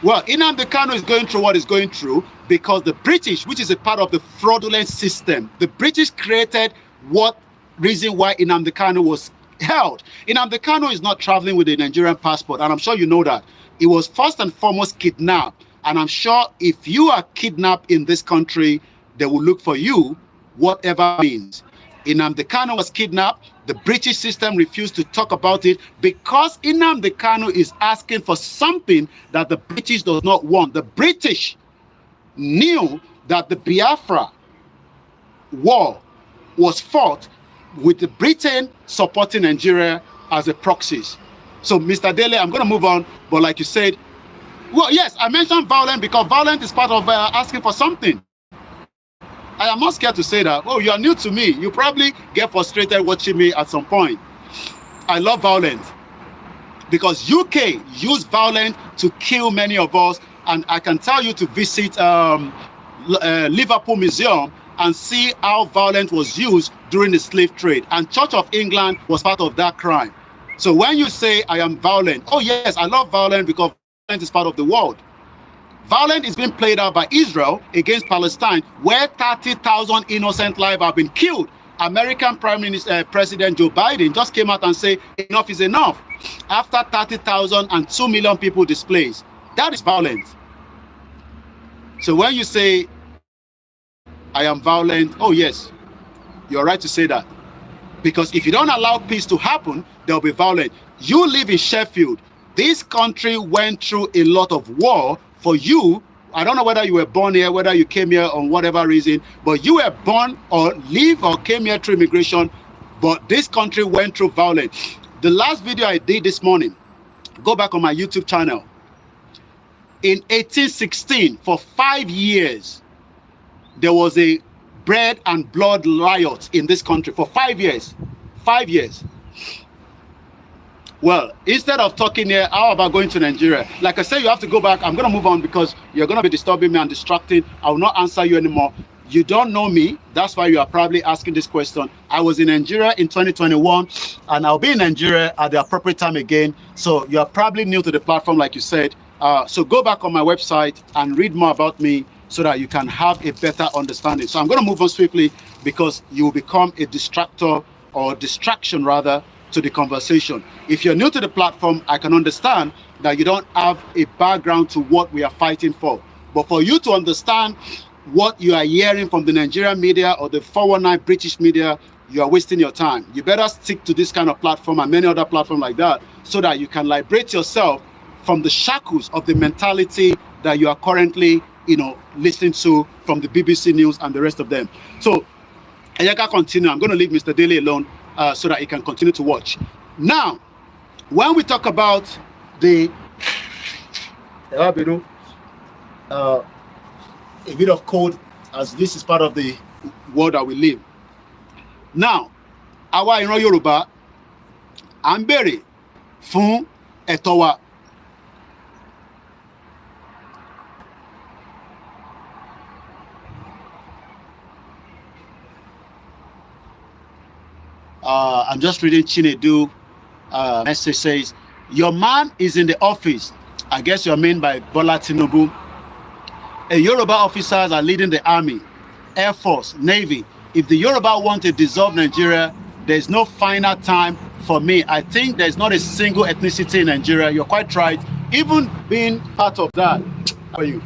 Well, Nnamdi Kanu is going through what is going through because the British, which is a part of the fraudulent system, the British created what reason why Nnamdi Kanu was held. Nnamdi Kanu is not traveling with a Nigerian passport, and I'm sure you know that. He was first and foremost kidnapped, and I'm sure if you are kidnapped in this country, they will look for you, whatever means. Nnamdi Kanu was kidnapped. The British system refused to talk about it because Nnamdi Kanu is asking for something that the British does not want. The British knew that the Biafra war was fought with the Britain supporting Nigeria as a proxies. So, Mr. Dele, I'm going to move on. But like you said, Well, yes, I mentioned violent because violent is part of asking for something. I am not scared to say that. Oh, you are new to me. You probably get frustrated watching me at some point. I love violence because UK used violence to kill many of us. And I can tell you to visit Liverpool Museum and see how violence was used during the slave trade. And Church of England was part of that crime. So when you say I am violent, oh yes, I love violence because violence is part of the world. Violence is being played out by Israel against Palestine, where 30,000 innocent lives have been killed. American President Joe Biden just came out and said enough is enough. After 30,000 and 2 million people displaced, that is violence. So when you say I am violent, oh yes, you're right to say that. Because if you don't allow peace to happen, there'll be violence. You live in Sheffield. This country went through a lot of war. For you, I don't know whether you were born here, whether you came here on whatever reason, but you were born or live or came here through immigration, but this country went through violence. The last video I did this morning, go back on my YouTube channel. In 1816, for 5 years, there was a bread and blood riot in this country for 5 years. 5 years. Well, instead of talking here, how about going to Nigeria? Like I said, you have to go back. I'm going to move on because you're going to be disturbing me and distracting. I will not answer you anymore. You don't know me. That's why you are probably asking this question. I was in Nigeria in 2021, and I'll be in Nigeria at the appropriate time again. So you're probably new to the platform, like you said. So go back on my website and read more about me so that you can have a better understanding. So I'm going to move on swiftly because you will become a distractor or distraction rather to the conversation. If you're new to the platform, I can understand that you don't have a background to what we are fighting for. But for you to understand what you are hearing from the Nigerian media or the 419 British media, you are wasting your time. You better stick to this kind of platform and many other platforms like that so that you can liberate yourself from the shackles of the mentality that you are currently, listening to from the BBC News and the rest of them. So, Ayaka continue. I'm going to leave Mr. Daly alone so that he can continue to watch. Now, when we talk about a bit of code, as this is part of the world that we live. Now, àwa ìran Yorùbá, à ń béèrè fún ẹ̀tọ́ wa. I'm just reading Chinedu message says, your man is in the office. I guess you're meant by Bola Tinubu. Yoruba officers are leading the army, Air Force, Navy. If the Yoruba want to dissolve Nigeria, there's no final time for me. I think there's not a single ethnicity in Nigeria. You're quite right. Even being part of that. How are you?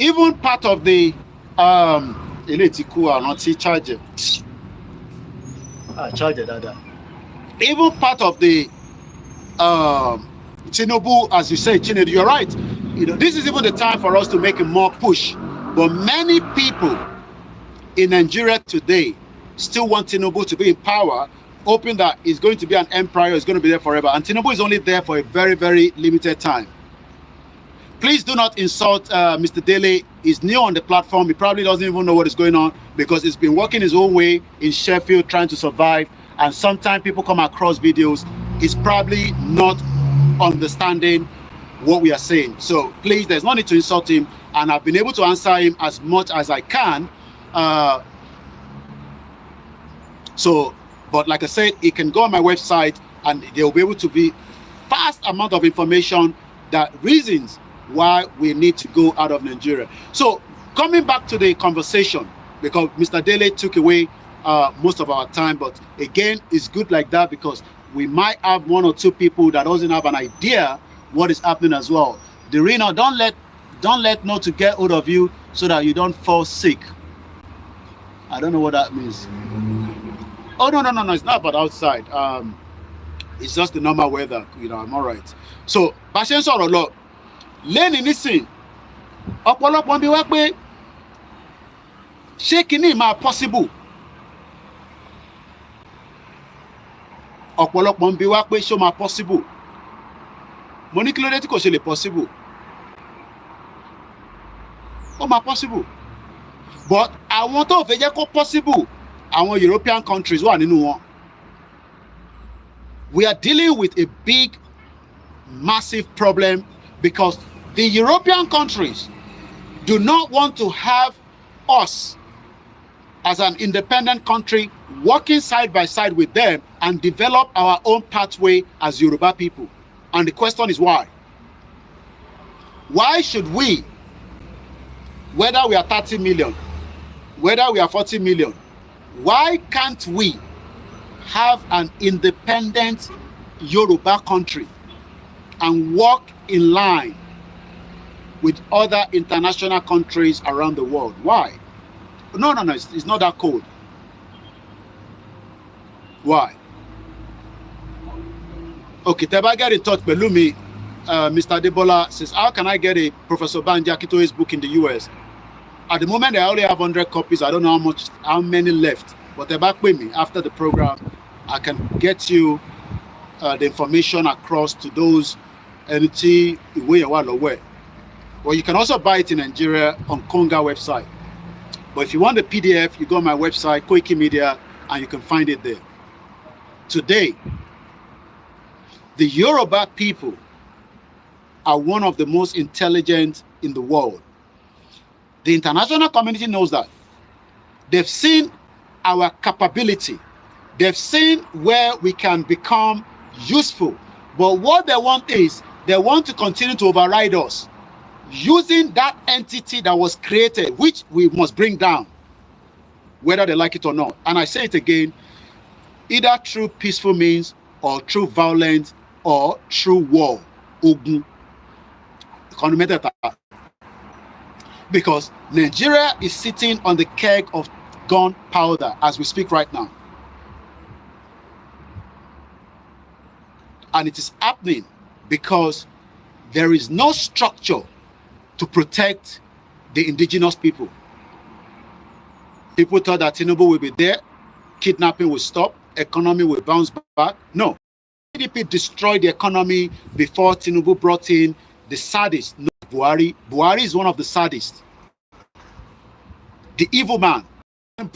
Even part of the even part of the Tinubu, as you say, Chinedu, you're right. This is even the time for us to make a more push. But many people in Nigeria today still want Tinubu to be in power, hoping that he's going to be an empire, he's going to be there forever. And Tinubu is only there for a very, very limited time. Please do not insult Mr. Daly. He's new on the platform. He probably doesn't even know what is going on because he's been working his own way in Sheffield trying to survive. And sometimes people come across videos. He's probably not understanding what we are saying. So please, there's no need to insult him. And I've been able to answer him as much as I can. But like I said, he can go on my website and they'll be able to be vast amount of information that reasons why we need to go out of Nigeria. So coming back to the conversation, because Mr. Daly took away most of our time, but again, it's good like that because we might have one or two people that doesn't have an idea what is happening as well. The Reno, don't let no to get hold of you so that you don't fall sick. I don't know what that means. Oh no, it's not about outside. It's just the normal weather. I'm all right. So patience or a lot. Lẹ́ni nísìn ọ̀pọ̀lọpọ̀ bí wá pé ṣé kìíní máa possible ọ̀pọ̀lọpọ̀ ń bi wá pé ṣó máa possible. Mo ní kí ló dé tí kò ṣe lè possible. Ó máa possible. But àwọn tó fẹ́ jẹ́ kó possible, àwọn European countries wà nínú wọn. We are dealing with a big, massive problem because the European countries do not want to have us as an independent country working side by side with them and develop our own pathway as Yoruba people. And the question is why? Why should we, whether we are 30 million, whether we are 40 million, why can't we have an independent Yoruba country and work in line with other international countries around the world? Why? No, it's not that cold. Why? Okay, Teba get in touch, Belumi, Mr. Debola says, how can I get a Professor Banji Akitoye's book in the US? At the moment, I only have 100 copies. I don't know how many left. But Teba with me after the program, I can get you the information across to those entity way away. Well, you can also buy it in Nigeria on Konga website. But if you want the PDF, you go on my website, Koikimedia, and you can find it there. Today, the Yoruba people are one of the most intelligent in the world. The international community knows that. They've seen our capability. They've seen where we can become useful. But what they want is, they want to continue to override us using that entity that was created, which we must bring down, whether they like it or not. And I say it again, either through peaceful means or through violence or through war. Ogun. Because Nigeria is sitting on the keg of gunpowder as we speak right now. And it is happening because there is no structure to protect the indigenous people. People thought that Tinubu will be there, kidnapping will stop, economy will bounce back. No. PDP destroyed the economy before Tinubu brought in the sadists. No, Buhari. Buhari is one of the sadists. The evil man.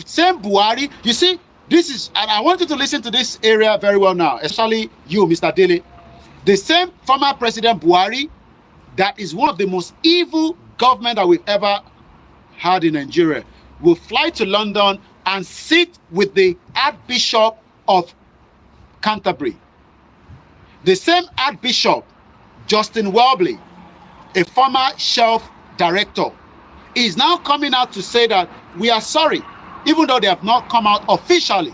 Same Buhari. You see, this is, and I want you to listen to this area very well now, especially you, Mr. Dele. The same former President Buhari, that is one of the most evil government that we've ever had in Nigeria, will fly to London and sit with the Archbishop of Canterbury. The same Archbishop, Justin Welby, a former Shelf director, is now coming out to say that we are sorry, even though they have not come out officially.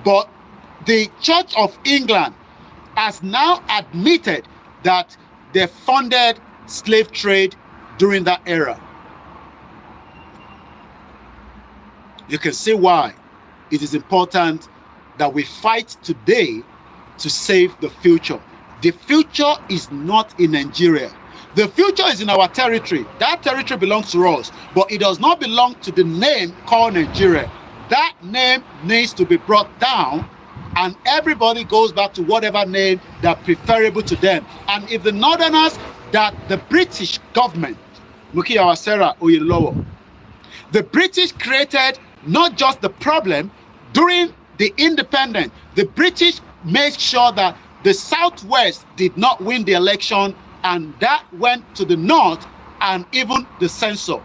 But the Church of England has now admitted that they funded slave trade during that era. You can see why it is important that we fight today to save the future. The future is not in Nigeria. The future is in our territory. That territory belongs to us, but it does not belong to the name called Nigeria. That name needs to be brought down, and everybody goes back to whatever name that's preferable to them. And if the Northerners, that the British government, Mukiawa Sarah Oyelowo, the British created not just the problem during the independence, the British made sure that the Southwest did not win the election, and that went to the North and even the censor.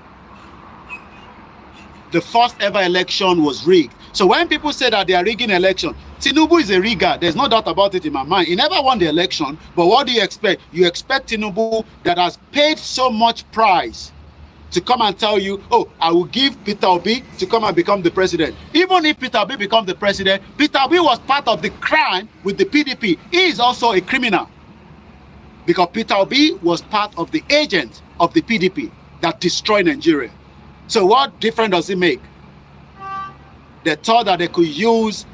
The first ever election was rigged. So when people say that they are rigging election, Tinubu is a rigger. There's no doubt about it in my mind. He never won the election, but what do you expect? You expect Tinubu that has paid so much price to come and tell you, oh, I will give Peter Obi to come and become the president. Even if Peter Obi becomes the president, Peter Obi was part of the crime with the PDP. He is also a criminal, because Peter Obi was part of the agent of the PDP that destroyed Nigeria. So what difference does it make? They thought that they could use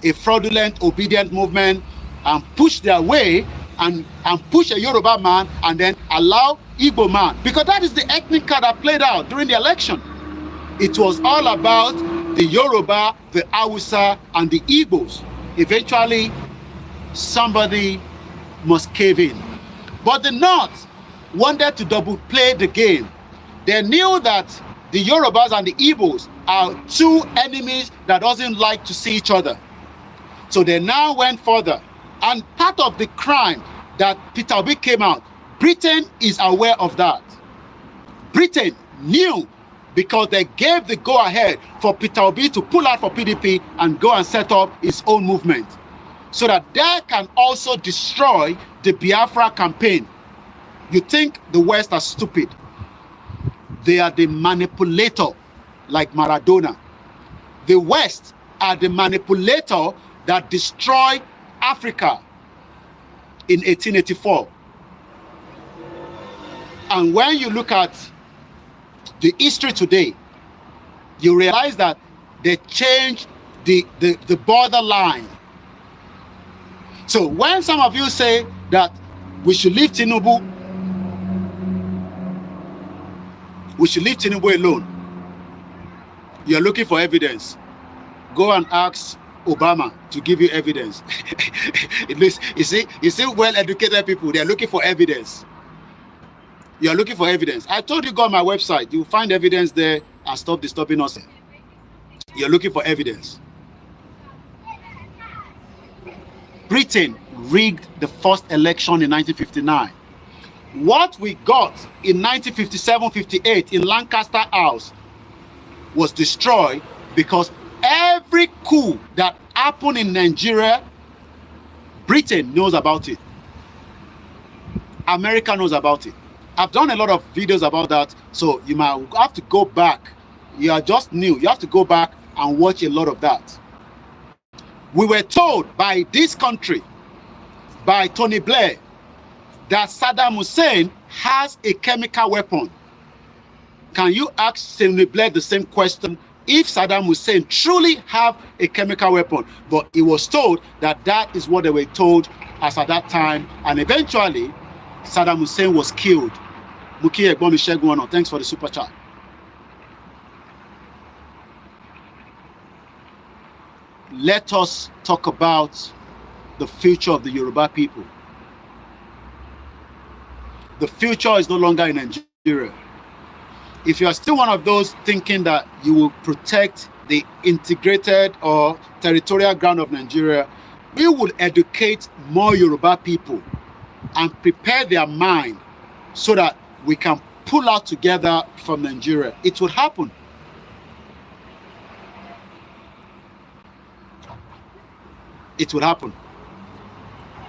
a fraudulent, obedient movement and push their way and push a Yoruba man and then allow Igbo man, because that is the ethnic card that played out during the election. It was all about the Yoruba, the Hausa, and the Igbos. Eventually, somebody must cave in. But the North wanted to double play the game. They knew that the Yorubas and the Igbos are two enemies that doesn't like to see each other. So they now went further. And part of the crime that Peter Obi came out, Britain is aware of that. Britain knew because they gave the go-ahead for Peter Obi to pull out for PDP and go and set up his own movement, so that they can also destroy the Biafra campaign. You think the West are stupid. They are the manipulator, like Maradona. The West are the manipulator that destroyed Africa in 1884. And when you look at the history today, you realize that they changed the borderline. So when some of you say that we should leave Tinubu alone, you're looking for evidence. Go and ask Obama to give you evidence. At least, you see well-educated people, they're looking for evidence. You're looking for evidence. I told you, go on my website. You'll find evidence there and stop disturbing us. You're looking for evidence. Britain rigged the first election in 1959. What we got in 1957-58 in Lancaster House was destroyed because every coup that happened in Nigeria, Britain knows about it. America knows about it. I've done a lot of videos about that, so you might have to go back. You are just new. You have to go back and watch a lot of that. We were told by this country, by Tony Blair, that Saddam Hussein has a chemical weapon. Can you ask Tony Blair the same question if Saddam Hussein truly have a chemical weapon? But he was told that that is what they were told as at that time, and eventually Saddam Hussein was killed. Muki Egbomi Shegun, thanks for the super chat. Let us talk about the future of the Yoruba people. The future is no longer in Nigeria. If you are still one of those thinking that you will protect the integrated or territorial ground of Nigeria, we will educate more Yoruba people and prepare their mind so that we can pull out together from Nigeria. It will happen. It will happen.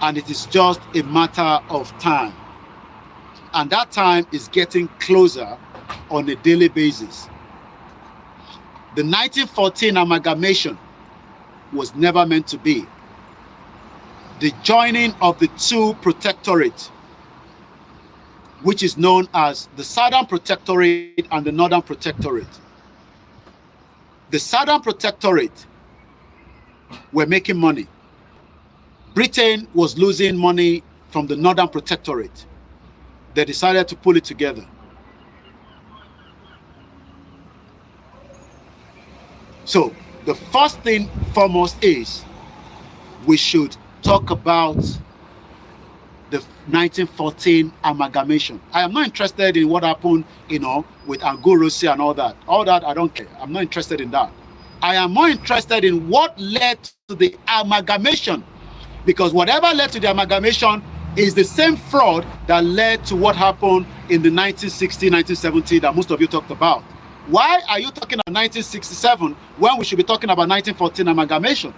And it is just a matter of time. And that time is getting closer on a daily basis. The 1914 amalgamation was never meant to be. The joining of the two protectorates, which is known as the Southern Protectorate and the Northern Protectorate. The Southern Protectorate were making money. Britain was losing money from the Northern Protectorate. They decided to pull it together. So the first thing foremost is we should talk about the 1914 amalgamation. I am not interested in what happened, with Anglo-Russia and all that. All that, I don't care. I'm not interested in that. I am more interested in what led to the amalgamation, because whatever led to the amalgamation is the same fraud that led to what happened in the 1960, 1970 that most of you talked about. Why are you talking about 1967 when we should be talking about 1914 amalgamation?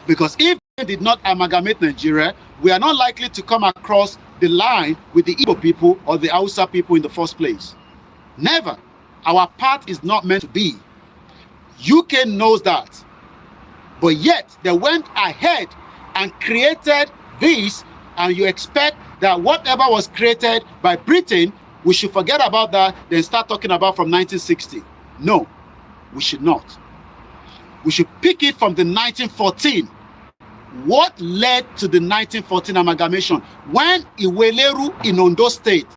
Because if they did not amalgamate Nigeria, we are not likely to come across the line with the Igbo people or the Hausa people in the first place. Never. Our path is not meant to be. UK knows that. But yet, they went ahead and created this, and you expect that whatever was created by Britain, we should forget about that, then start talking about from 1960. No, we should not. We should pick it from the 1914. What led to the 1914 amalgamation? When Iweleru in Ondo State,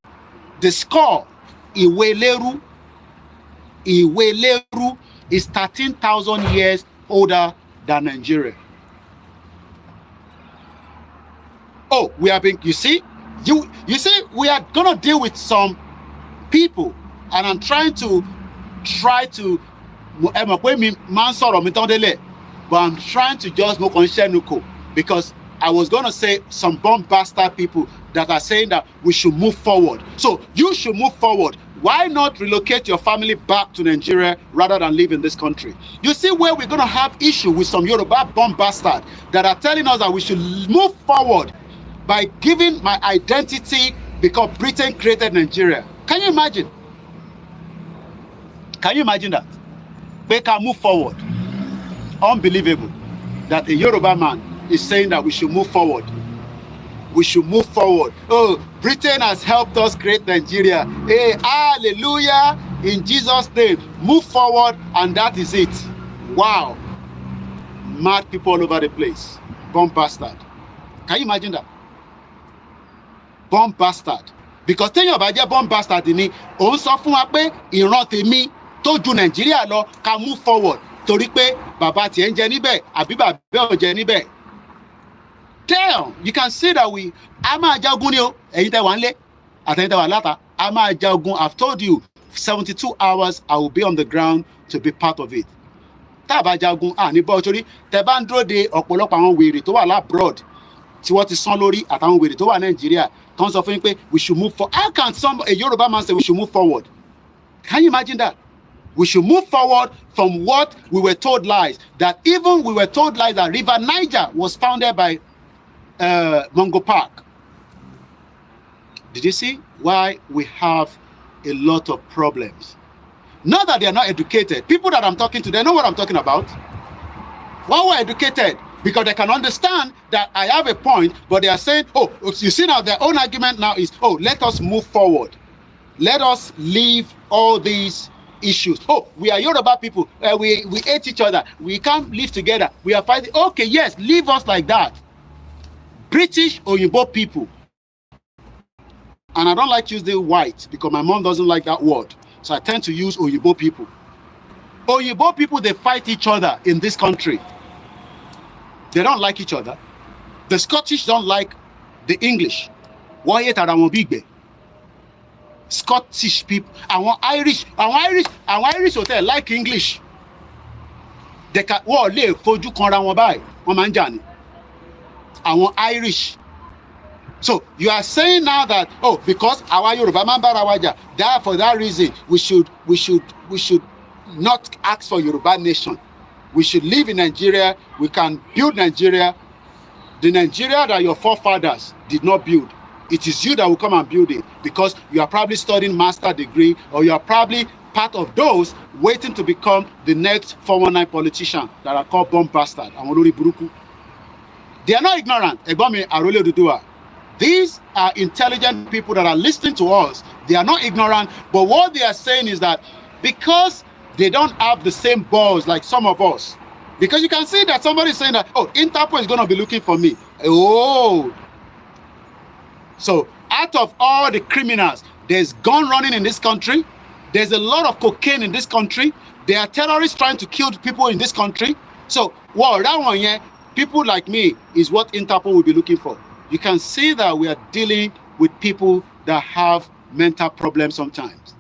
the score, Iweleru is 13,000 years older than Nigeria. oh, we have been, you see, we are gonna deal with some people, and I'm trying to but I'm trying to just make on because I was gonna say some bomb bastard people that are saying that we should move forward. So you should move forward. Why not relocate your family back to Nigeria rather than live in this country? You see where we're gonna have issue with some Yoruba bomb bastard that are telling us that we should move forward by giving my identity because Britain created Nigeria. Can you imagine? Can you imagine that? They can move forward. Unbelievable that a Yoruba man is saying that we should move forward. We should move forward. Oh, Britain has helped us create Nigeria. Hey, hallelujah, in Jesus' name. Move forward, and that is it. Wow. Mad people all over the place. Bomb bastard. Can you imagine that? Bomb bastard. Because tell you about your bomb bastard ni òun sọ fún wa pé ìran tèmi tó ju Nàìjíríà lọ ká move forward torí pé bàbá tiẹ̀ ń jẹ níbẹ̀ àbí bàbá ò jẹ níbẹ̀. Damn, you can see that a máa jagun ni o, ẹ̀yin tẹ́ wà nílé àtẹ̀yin tẹ́ wà láta, a máa jagun. I've told you 72 hours I will be on the ground to be part of it. Tá a bá jagun ní bọ́ torí tẹ́ bá ń dúró de ọ̀pọ̀lọpọ̀ àwọn wèrè tó wà labroad tí wọ́n ti sán lórí àtàwọn wèrè tó wà Nàìjíríà kan sọ fún yín pé we should move forward. How can a Yoruba man say we should move forward? Can you imagine that? We should move forward from what we were told lies. That even we were told lies that River Niger was founded by Mungo Park. Did you see why we have a lot of problems? Not that they are not educated. People that I'm talking to, they know what I'm talking about. Why we're educated? Because they can understand that I have a point, but they are saying, oh, you see now, their own argument now is, oh, let us move forward. Let us leave all these issues. Oh, we are Yoruba people. We hate each other. We can't live together. We are fighting. Okay, yes, leave us like that. British Oyibo people. And I don't like to use the white because my mom doesn't like that word. So I tend to use Oyibo people. Oyibo people, they fight each other in this country. They don't like each other. The Scottish don't like the English. Scottish people, Irish hotel like English. They can fojú kanra wọn báyìí, wọ́n máa ń jà ni. Àwọn Irish. So you are saying now that because our Yoruba man bára wa jà, that for that reason we should not ask for Yoruba nation. We should live in Nigeria. We can build Nigeria. The Nigeria that your forefathers did not build. It is you that will come and build it because you are probably studying master degree or you are probably part of those waiting to become the next 419 politician that are called bomb bastard. They are not ignorant. These are intelligent people that are listening to us. They are not ignorant, but what they are saying is that because they don't have the same balls like some of us. Because you can see that somebody is saying that, oh, Interpol is going to be looking for me. Oh. So out of all the criminals, there's gun running in this country. There's a lot of cocaine in this country. There are terrorists trying to kill people in this country. So, well, that one here, people like me is what Interpol will be looking for. You can see that we are dealing with people that have mental problems sometimes.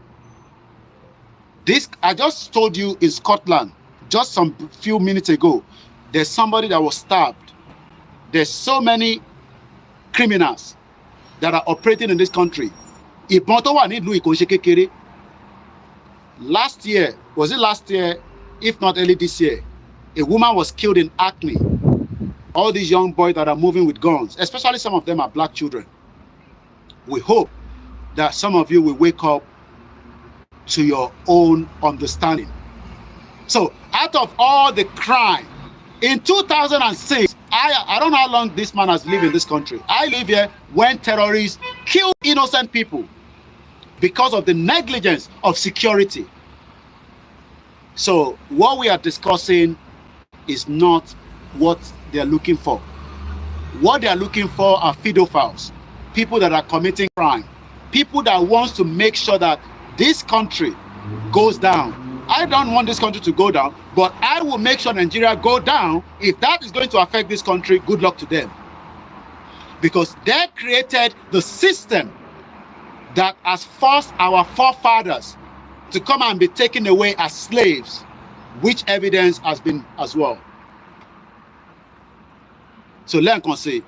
This, I just told you in Scotland, just some few minutes ago, there's somebody that was stabbed. There's so many criminals that are operating in this country. Last year, was it last year, if not early this year, a woman was killed in Acne. All these young boys that are moving with guns, especially some of them are black children. We hope that some of you will wake up to your own understanding. So out of all the crime, in 2006, I don't know how long this man has lived in this country. I live here when terrorists kill innocent people because of the negligence of security. So what we are discussing is not what they are looking for. What they are looking for are pedophiles, people that are committing crime, people that wants to make sure that this country goes down. I don't want this country to go down, but I will make sure Nigeria go down. If that is going to affect this country, good luck to them. because they created the system that has forced our forefathers to come and be taken away as slaves, which evidence has been as well. So let me say,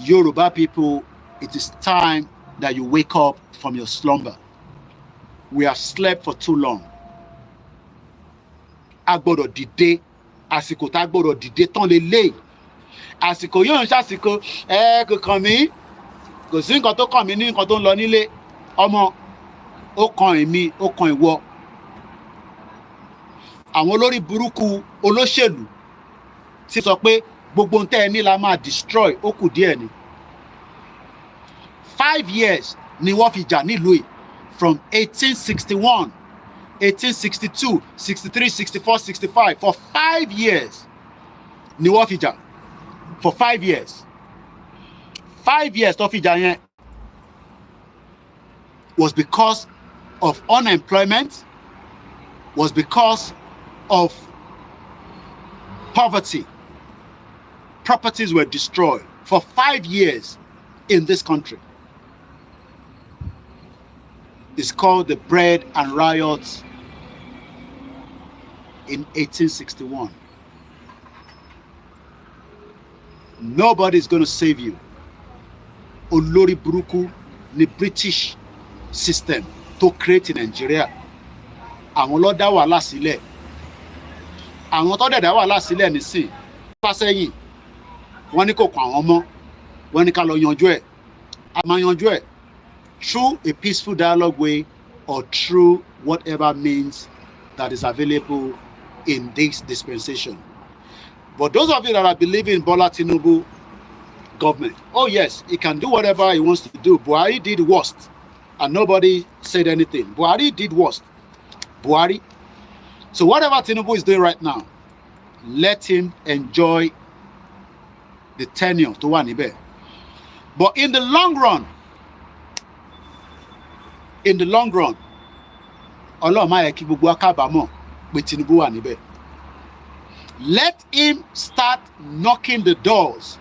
Yoruba people, it is time that you wake up from your slumber. We have slept for too long. Agbodo dìde, àsìkò tá gbọ́dọ̀ dìde tán lélẹ̀. Àsìkò yóò ń ṣàsìkò kò kàn mí, kò sí nǹkan tó kàn mí ní nǹkan tó ń lọ nílé. Ọmọ, ó kan èmi, ó kan ìwọ. Àwọn olórí burúkú olóṣèlú ti sọ pé gbogbo ohun tẹ́ ẹ ní la máa destroy, ó kù díẹ̀ ni. 5 years ni wọ́n fi jà nílùú yìí, from 1861, 1862, 63, 64, 65. For 5 years ni wọ́n fi jà. For 5 years. 5 years tó fi jà yẹn was because of unemployment, was because of poverty. Properties were destroyed for 5 years in this country. It's called the Bread and Riots in 1861. Nobody's going to save you. Olórí burúkú ni British system to create in Nigeria. Àwọn ló dá wàhálà sílẹ̀. Àwọn tó dá wàhálà sílẹ̀ nísìn pàṣẹyìn. Wọ́n ní kò kàn àwọn mọ́. Wọ́n ní ká lọ yanjú ẹ̀. A máa yanjú ẹ̀ through a peaceful dialogue way or through whatever means that is available in this dispensation. But those of you that are believing in Bola Tinubu government, oh yes, he can do whatever he wants to do. Buhari did worst and nobody said anything. Buhari did worst. Buhari. So whatever Tinubu is doing right now, let him enjoy the tenure to Wanibe. But in the long run, Ọlọ́run má yẹ kí gbogbo wa kábàámọ̀ pé Tinubu wà níbẹ̀. Let him start knocking the doors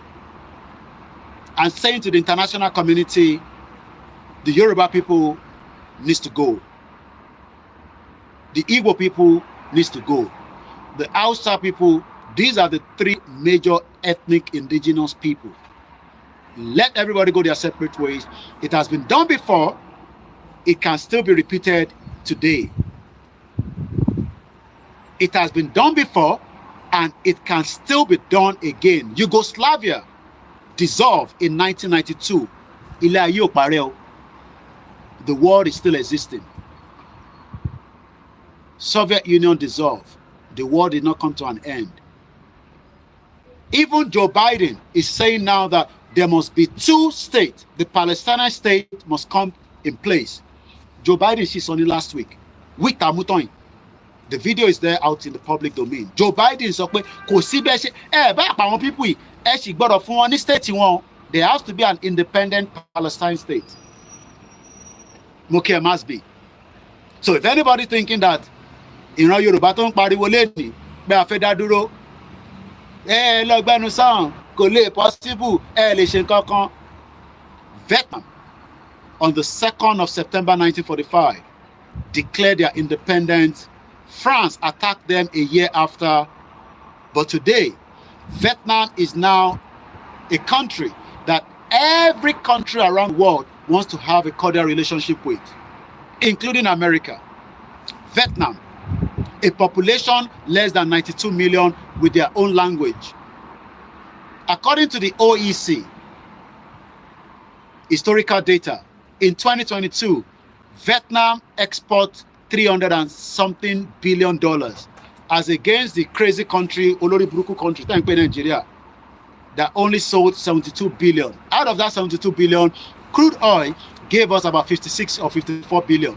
and saying to the international community, the Yoruba people needs to go. The Igbo people needs to go. The Hausa people, these are the 3 major ethnic indigenous people. Let everybody go their separate ways. It has been done before. It can still be repeated today. It has been done before and it can still be done again. Yugoslavia dissolved in 1992. Ilé ayé ò parẹ́ o. The world is still existing. Soviet Union dissolved. The world did not come to an end. Even Joe Biden is saying now that there must be 2 states. The Palestinian state must come in place. Joe Biden she's only last week. Week tamutoin. The video is there out in the public domain. Joe Biden sọ pé kò sí bẹ́ẹ̀ ṣe bá àwọn people yìí sì gbọ́dọ̀ fún wọn ní state wọn. There has to be an independent Palestine state. Mokia must be. So if anybody thinking that ìran Yorùbá tó ń pariwo lẹ́nìí pé a fẹ́ dá dúró lọ́gbẹ́nu sáwọn kò lè possible lè ṣe nǹkan kan. Vietnam on the 2nd of September 1945 declared their independence. France attacked them a year after. But today, Vietnam is now a country that every country around the world wants to have a cordial relationship with, including America. Vietnam, a population less than 92 million with their own language. According to the OEC, historical data, in 2022, Vietnam exports $300 and something billion as against the crazy country, Olori Buruku country, Nigeria, that only sold 72 billion. Out of that 72 billion, crude oil gave us about 56 or 54 billion.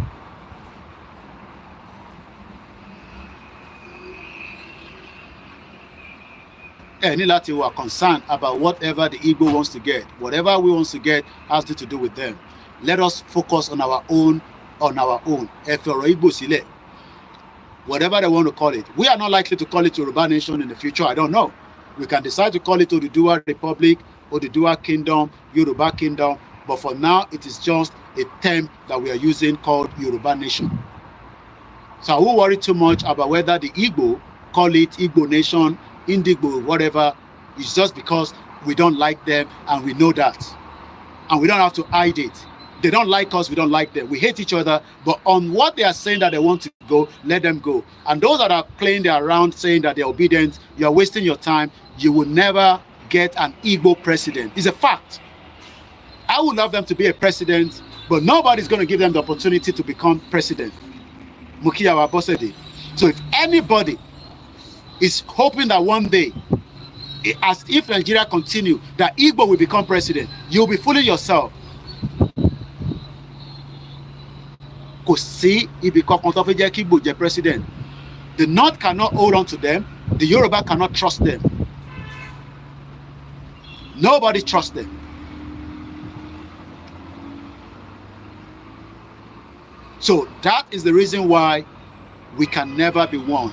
Any Latin who are concerned about whatever the Igbo wants to get, whatever we want to get has to do with them. Let us focus on our own. Whatever they want to call it. We are not likely to call it Yoruba Nation in the future. I don't know. We can decide to call it Oduduwa Republic Oduduwa Kingdom, Yoruba Kingdom, but for now, it is just a term that we are using called Yoruba Nation. So I won't worry too much about whether the Igbo call it Igbo Nation, Indigo, whatever. It's just because we don't like them and we know that. And we don't have to hide it. They don't like us, we don't like them. We hate each other, but on what they are saying that they want to go, let them go. And those that are playing their around saying that they're obedient, you're wasting your time. You will never get an Igbo president. It's a fact. I would love them to be a president, but nobody's going to give them the opportunity to become president. Mukiyawa Bosede. So if anybody is hoping that one day, as if Nigeria continue, that Igbo will become president, you'll be fooling yourself. Kò sí ibi kankan tó fẹ́ jẹ́ kí Igbo jẹ́ president. The North cannot hold on to them. The Yoruba cannot trust them. Nobody trusts them. So that is the reason why we can never be one.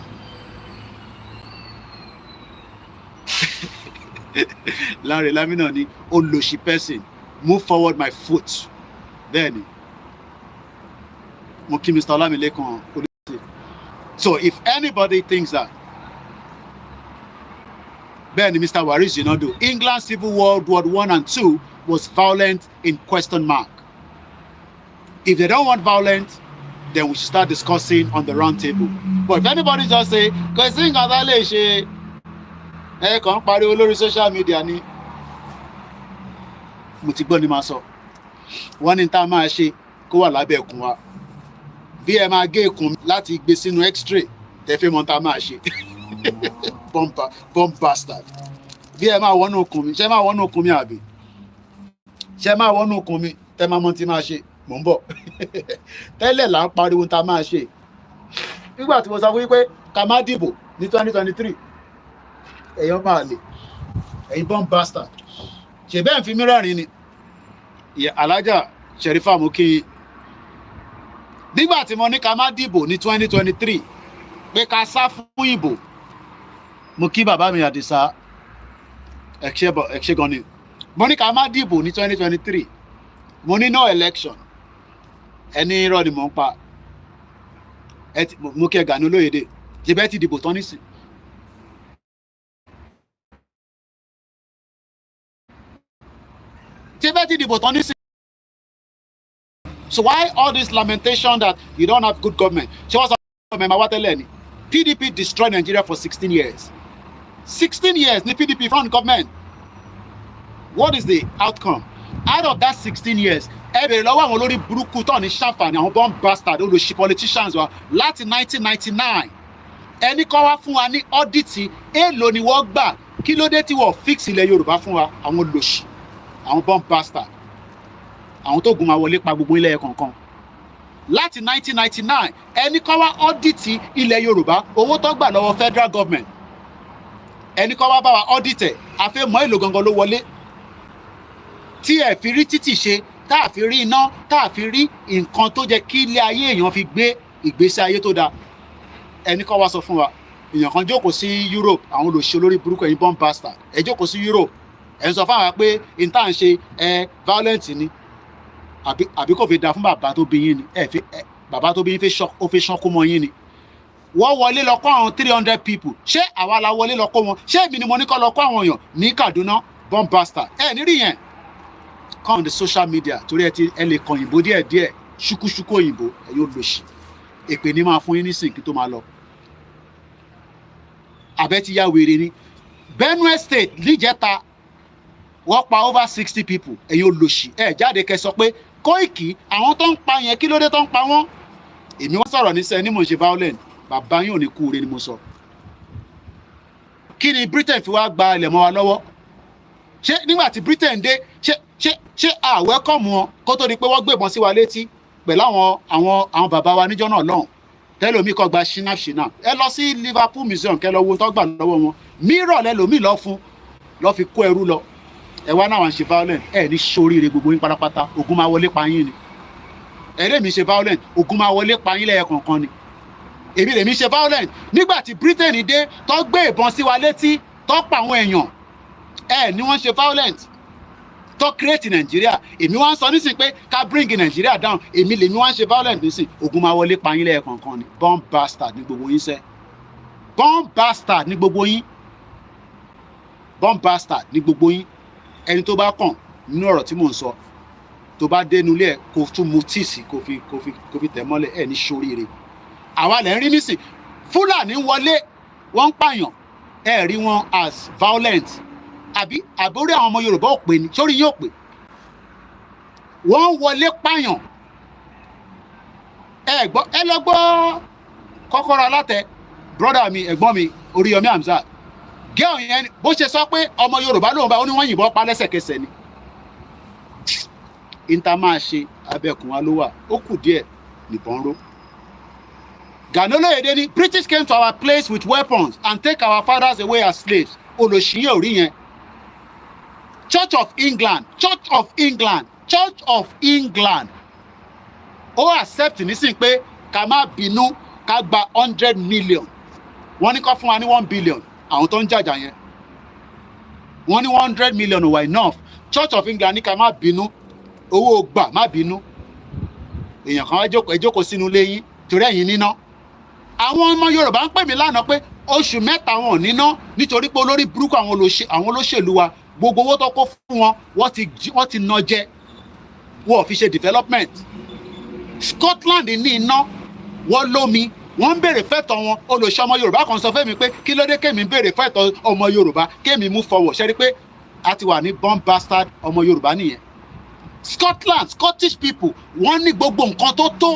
Larry Laminoni, Oloshi person, move forward my foot. Then, so if anybody thinks that, then Mr. Waris, you know, do England Civil War, World War I and II was violent in question mark. If they don't want violence, then we should start discussing on the round table. But if anybody just say, because social media ni mutigbo ni ma sọ wọ́n ní tá máa ṣe kó wà lábẹ́ ẹkùn wa bí ẹ máa gé ẹkùn láti gbé sínú x-ray tẹ́ fẹ́ mọ̀ tá máa ṣe bomb bastard bí ẹ máa wọnú okùn mi ṣé máa wọnú okùn mi àbí ṣé máa wọnú okùn mi tẹ́ máa mọ̀ tí máa ṣe mò ń bọ̀ tẹ́lẹ̀ là ń pariwo tá máa ṣe nígbà tí mo sọ fún yín pé ká má dìbò ní 2023 ẹ̀yọ́ máa lè ẹ̀yin bomb bastard ṣe bẹ́ẹ̀ ń fi mìíràn rìn ni alájà Sherifa mú kí nígbà tí mo ní ká má dìbò ní 2023 pé ká sá fún ìbò mo kí bàbá mi Àdìsá ẹ̀ṣẹ́ gan ni mo ní ká má dìbò ní 2023 mo ní no election ẹni irọ́ ni mò ń pa mo kí ẹ Gani Olóyèdè ṣe bẹ́ẹ̀ ti dìbò tán nísìn. So why all this lamentation that you don't have good government? PDP destroyed Nigeria for 16 years. 16 years, the PDP found government. What is the outcome? Out of that 16 years, every law will only bruku ton is shafan and bomb bastard all the politicians were Latin 1999. Any cover fún wa ní audit èlò ni wọ́n gbà kí ló dé tí wọ́n fix ilẹ̀ Yorùbá fún wa àwọn lòṣì àwọn bomb bastard àwọn tó gun máa wọlé pa gbogbo ilẹ̀ kọ̀ọ̀kan láti 1999 ẹni kọ́ wá audit ilẹ̀ Yorùbá owó tó gbà lọ́wọ́ federal government ẹni kọ́ wá bá wa audit ẹ̀ àfẹ́ mọ́ èlò gangan ló wọlé tí ẹ̀ fi rí títì ṣe tá a fi rí iná tá a fi rí nǹkan tó jẹ́ kí ilé ayé èèyàn fi gbé ìgbésí ayé tó dáa ẹni kọ́ wá sọ fún wa èèyàn kan jókòó sí Europe àwọn olóṣèlú lórí burúkú ẹ̀yin bomb bastard ẹ jókòó sí Europe ẹ̀ ń sọ fún wa pé ìta ń ṣe violent ni àbí kò fi da fún bàbá tó bí yín ni bàbá tó bí yín ó fi ṣánkú mọ́ yín ni wọ́n wọlé lọ kó àwọn 300 people ṣé àwa la wọlé lọ kó wọn ṣé èmi ni mo ní kọ́ lọ kó àwọn èèyàn ní Kaduna bomb bastard nírí yẹn come on the social media torí ẹ lè kàn òyìnbó díẹ̀díẹ̀ ṣúkúṣúkú òyìnbó ẹ yóò lòṣì èpè ní máa fún yín nísìnyí kí tó máa lọ àbẹ́ ti ya wèrè ni Benue State níjẹta wọ́n pa over 60 people ẹ̀yin olòṣì jáde kẹ́ sọ pé Koiki àwọn tó ń pa yẹn kí ló dé tó ń pa wọ́n èmi wọ́n sọ̀rọ̀ níṣẹ́ ní mò ń ṣe violent bàbá yín ò ní kú ire ni mo sọ kí ni Britain fi wá gba ilẹ̀ mọ́ wa lọ́wọ́ ṣé nígbà tí Britain dé ṣé a welcome wọn kó tó di pé wọ́n gbébọn sí wa létí pẹ̀lú àwọn bàbá wa níjọ́ náà lọ́hùn tẹ́lómi kọ́ gba shinap ẹ lọ sí Liverpool Museum kẹ́ lọ wo tó gbà lọ́wọ́ wọn mírọ̀ lẹ́lòmí lọ́ fún lọ́ fi kó ẹrú lọ ẹ wá náà wà ń ṣe violent ní sóríire gbogbo yín pátápátá ogun máa wọlé pa yín ni ẹ̀rẹ́ ṣe violent ogun máa wọlé pa yín lẹ́yẹ kọ̀ọ̀kan ni èmi lèmi ṣe violent nígbà tí Britain dé tó gbé ìbọn sí wa létí tó pa àwọn èèyàn ni wọ́n ṣe violent tó create Nàìjíríà èmi wá ń sọ nísìnyí pé ká bring Nàìjíríà down èmi lèmi wá ń ṣe violent nísìnyí ogun máa wọlé pa yín lẹ́ẹ̀kọ̀ọ̀kan ni born bastard ní gbogbo yín sẹ́ born bastard ní gbogbo yín born bastard ní gbogbo yín ẹni tó bá kàn nínú ọ̀rọ̀ tí mò ń sọ tó bá dénú ilé ẹ̀ kó tún mu tíìsì kó fi tẹ̀ mọ́lẹ̀ ẹ̀ ní ṣoríire àwa lẹ́ ń rí nísìn Fúlàní wọlé wọ́n ń pààyàn ẹ̀ rí wọn as violent àbí àbórí àwọn ọmọ Yorùbá ò pè ní sórí yóò pè wọ́n wọlé pààyàn ẹ lọ gbọ́ Kọ́kọ́rọ́ Alátẹ brọ́dà mi ẹ̀gbọ́n mi Oríyọmí Hamzat gẹ́ọ̀ yẹn bó ṣe sọ pé ọmọ Yorùbá lóun bá ó ní wọ́n yìnbọn pa lẹ́sẹ̀kẹsẹ̀ ni ìta máa ṣe abẹ́kùn wa ló wà ó kù díẹ̀ nìbọn ró. Gani Olóyèdé ní British came to our place with weapons and take our fathers away as slaves olùsíyàn orí yẹn Church of England ó accept nísìnyí pé ká má bínú ká gba 100 million wọ́n ní kó fún wa ní 1 billion àwọn tó ń jàjà yẹn wọ́n ní 100 million were enough Church of England ní ká má bínú owó gbà má bínú èèyàn kan ẹ jókòó sínú ilé yín torí ẹ̀yin níná àwọn ọmọ Yorùbá ń pè mí lánàá pé oṣù mẹ́ta wọn ò níná nítorí pé olórí burúkú àwọn olóṣèlú wa gbogbo owó tó kó fún wọn wọ́n ti ná jẹ wọ́n ò fi ṣe development Scotland ní iná wọ́n lómi wọ́n ń béèrè fẹ́tọ̀ wọn olùṣọ́ ọmọ Yorùbá kan sọ fẹ́mi pé kí ló dé kémi ń béèrè fẹ́tọ̀ ọmọ Yorùbá kémi mú forward ṣe rí pé a ti wà ní born bastard ọmọ Yorùbá nìyẹn Scottish people wọ́n ní gbogbo nǹkan tó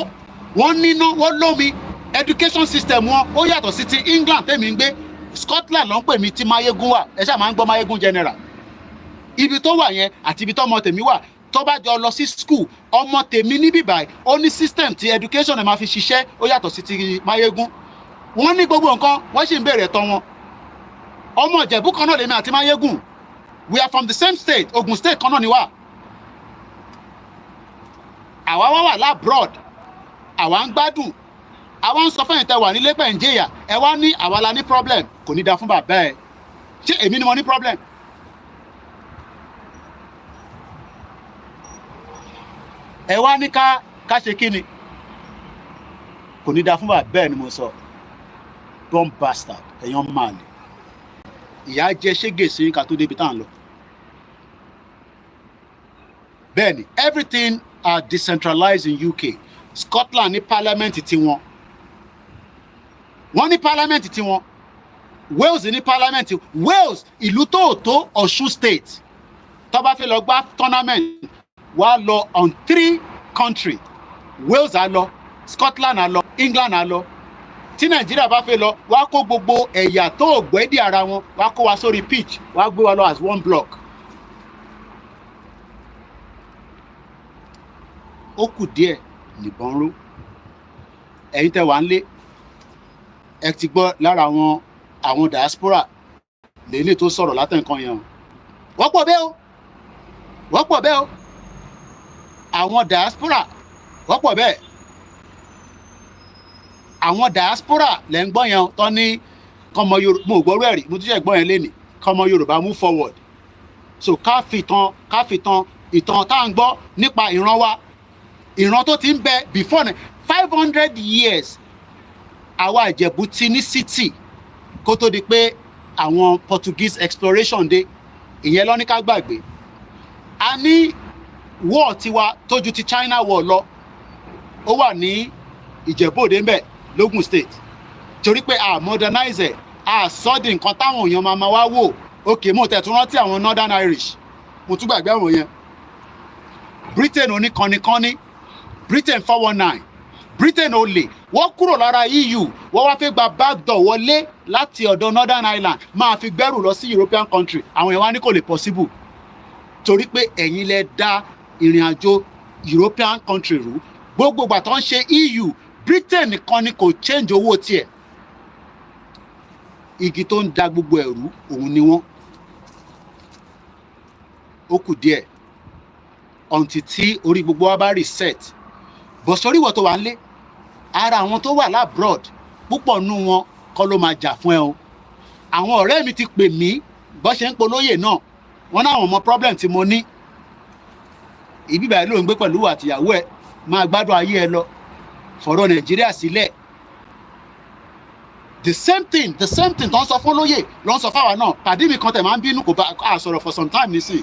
wọ́n níná wọ́n lómi education system wọn ó yàtọ̀ sí ti England tèmi ń gbé Scotland ló ń pè mí tí Máyégún wà ẹ ṣáà máa ń gbọ́ Máyégún general ibi tó wà yẹn àti ibi tó ọmọ tèmi wà tó bá jọ lọ sí school ọmọ tèmi níbí báyìí ó ní system ti education ẹ̀ máa fi ṣiṣẹ́ ó yàtọ̀ sí ti Máyégún wọ́n ní gbogbo nǹkan wọ́n sì ń béèrè ẹ̀tọ́ wọn ọmọ Ìjẹ̀bú kan náà lèmi àti Máyégún we are from the same state Ogun state kan náà ni wà àwa wà labroad àwa ń gbádùn àwa ń sọ fún ìtẹ̀ wà nílé pẹ̀ ń jẹyà ẹ wá ní àwa la ní problem kò ní da fún bàbá ẹ ṣé èmi ni mo ní problem. ẹ wá ní ká ṣe kí ni kò ní da fún bàbá ẹ ni mo sọ born bastard ẹ̀yàn máa lè ìyá jẹ ṣégè sí ká tó débi tá à ń lọ. bẹ́ẹ̀ni everything are decentralized in UK Scotland ní parliament tiwọn wọ́n ní parliament tiwọn Wales ní parliament Wales ìlú tóòtó Ọ̀ṣun state tó bá fẹ́ lọ gbá tournament wá lọ on 3 country Wales á lọ Scotland á lọ England á lọ tí Nàìjíríà bá fẹ́ lọ wá kó gbogbo ẹ̀yà tó gbẹ́dì ara wọn wá kó wa sórí pitch wá gbé wa lọ as one block. ó kù díẹ̀ nìbọn ró ẹ̀yin tẹ́ wà ń lé ẹ ti gbọ́ lára àwọn diaspora lélẹ̀ tó sọ̀rọ̀ látẹ̀ǹkan yẹn o wọ́pọ̀ bẹ́ẹ̀ o àwọn diaspora wọ́pọ̀ bẹ́ẹ̀ àwọn diaspora lẹ́ ń gbọ́ yẹn tó ní kọ́mọ Yorùbá mo gbọ́rú ẹ̀rí mo tún ṣe gbọ́ yẹn lénìí kọ́mọ Yorùbá move forward so ká fi tàn ìtàn tá à ń gbọ́ nípa ìran wa ìran tó ti ń bẹ before 500 years àwa Ìjẹ̀bú ti ní city kó tó di pé àwọn Portuguese exploration dé ìyẹn lọ ní ká gbàgbé a ní war tiwa tójú ti China war lọ ó wà ní Ìjẹ̀bú-Òde ń bẹ l'Ogun State torí pé a modernize ẹ̀ a sọ di nǹkan táwọn èèyàn máa wá wò òkè mo tẹ̀ tún rántí àwọn Northern Irish mo tún gbàgbé àwọn yẹn Britain oníkannikánní Britain 419 Britain olè wọ́n kúrò lára EU wọ́n wá fẹ́ gba backdoor wọlé láti ọ̀dọ̀ Northern Ireland máa fi gbẹ́rù lọ sí European country àwọn èèyàn wá ní kò lè possible torí pé ẹ̀yin lẹ dá ìrìn àjò European country rú gbogbo ìgbà tó ń ṣe EU Britain nìkan ni kò change owó tiẹ̀ igi tó ń da gbogbo ẹ̀rú òun ni wọ́n ó kù díẹ̀ until tí orí gbogbo wa bá reset bọ̀ sórí ìwọ tó wà ń lé ara àwọn tó wà labroad púpọ̀ nú wọn kọ́ ló máa jà fún ẹ o àwọn ọ̀rẹ́ mi ti pè mí bọ́ ṣe ń polóyè náà wọ́n náà wọ́n mọ problem tí mo ní ìbí báyìí ló ń gbé pẹ̀lú àtìyàwó ẹ̀ máa gbádùn ayé ẹ lọ fọ̀rọ̀ Nàìjíríà sílẹ̀. The same thing tó ń sọ fún olóyè ló ń sọ fáwa náà. Pàdé mi kan tẹ̀ máa ń bínú kò bá a sọ̀rọ̀ for some time nísìn.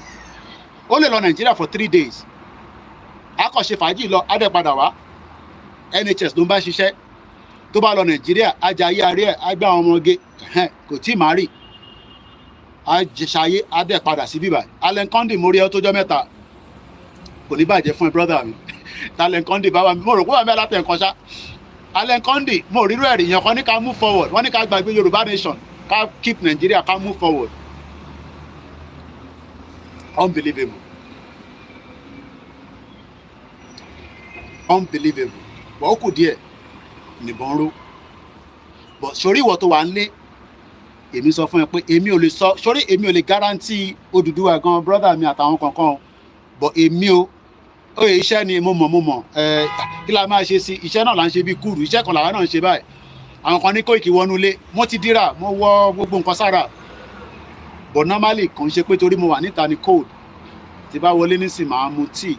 Ó lè lọ Nàìjíríà for 3 days. A kò ṣe fàájì lọ, á dẹ̀ padà wá. NHS ló ń bá ṣiṣẹ́. Tó bá lọ Nàìjíríà, á jẹ ayé arí ẹ̀, á gbé àwọn ọmọge, kò tí ì má rì. Á ṣayé, á dẹ̀ padà sí bíbá. Allen Condy mo rí ẹ tó jọ́ mẹ́ta. Kò ní bàjẹ́ fún ẹ brother mi. Allen Condy bá wa mi, mo rò pé wà mí alátẹ̀ nǹkan ṣá. Allen Condy mo rírú ẹ̀rí yẹn kan ní ká move forward, wọ́n ní ká gbàgbé Yorùbá nation, ká keep Nigeria, ká move forward. Unbelievable. Unbelievable. But ó kù díẹ̀ nìbọn ró. But sórí ìwọ tó wà ń lé, èmi sọ fún ẹ pé èmi ò lè sọ, sórí èmi ò lè guarantee Odùduwà gan brother mi àtàwọn kankan. But èmi ò oye iṣẹ́ ni mo mọ̀ kí la máa ṣe sí iṣẹ́ náà là ń ṣe bí kúrú, iṣẹ́ kan làwọn náà ń ṣe báyìí. Àwọn kan ní Koiki wọnú ilé, mo ti dira, mo wọ gbogbo nǹkan sára. But normally kò ń ṣe pé torí mo wà níta ni cold. Tí bá wọlé nísìn máa mu tea.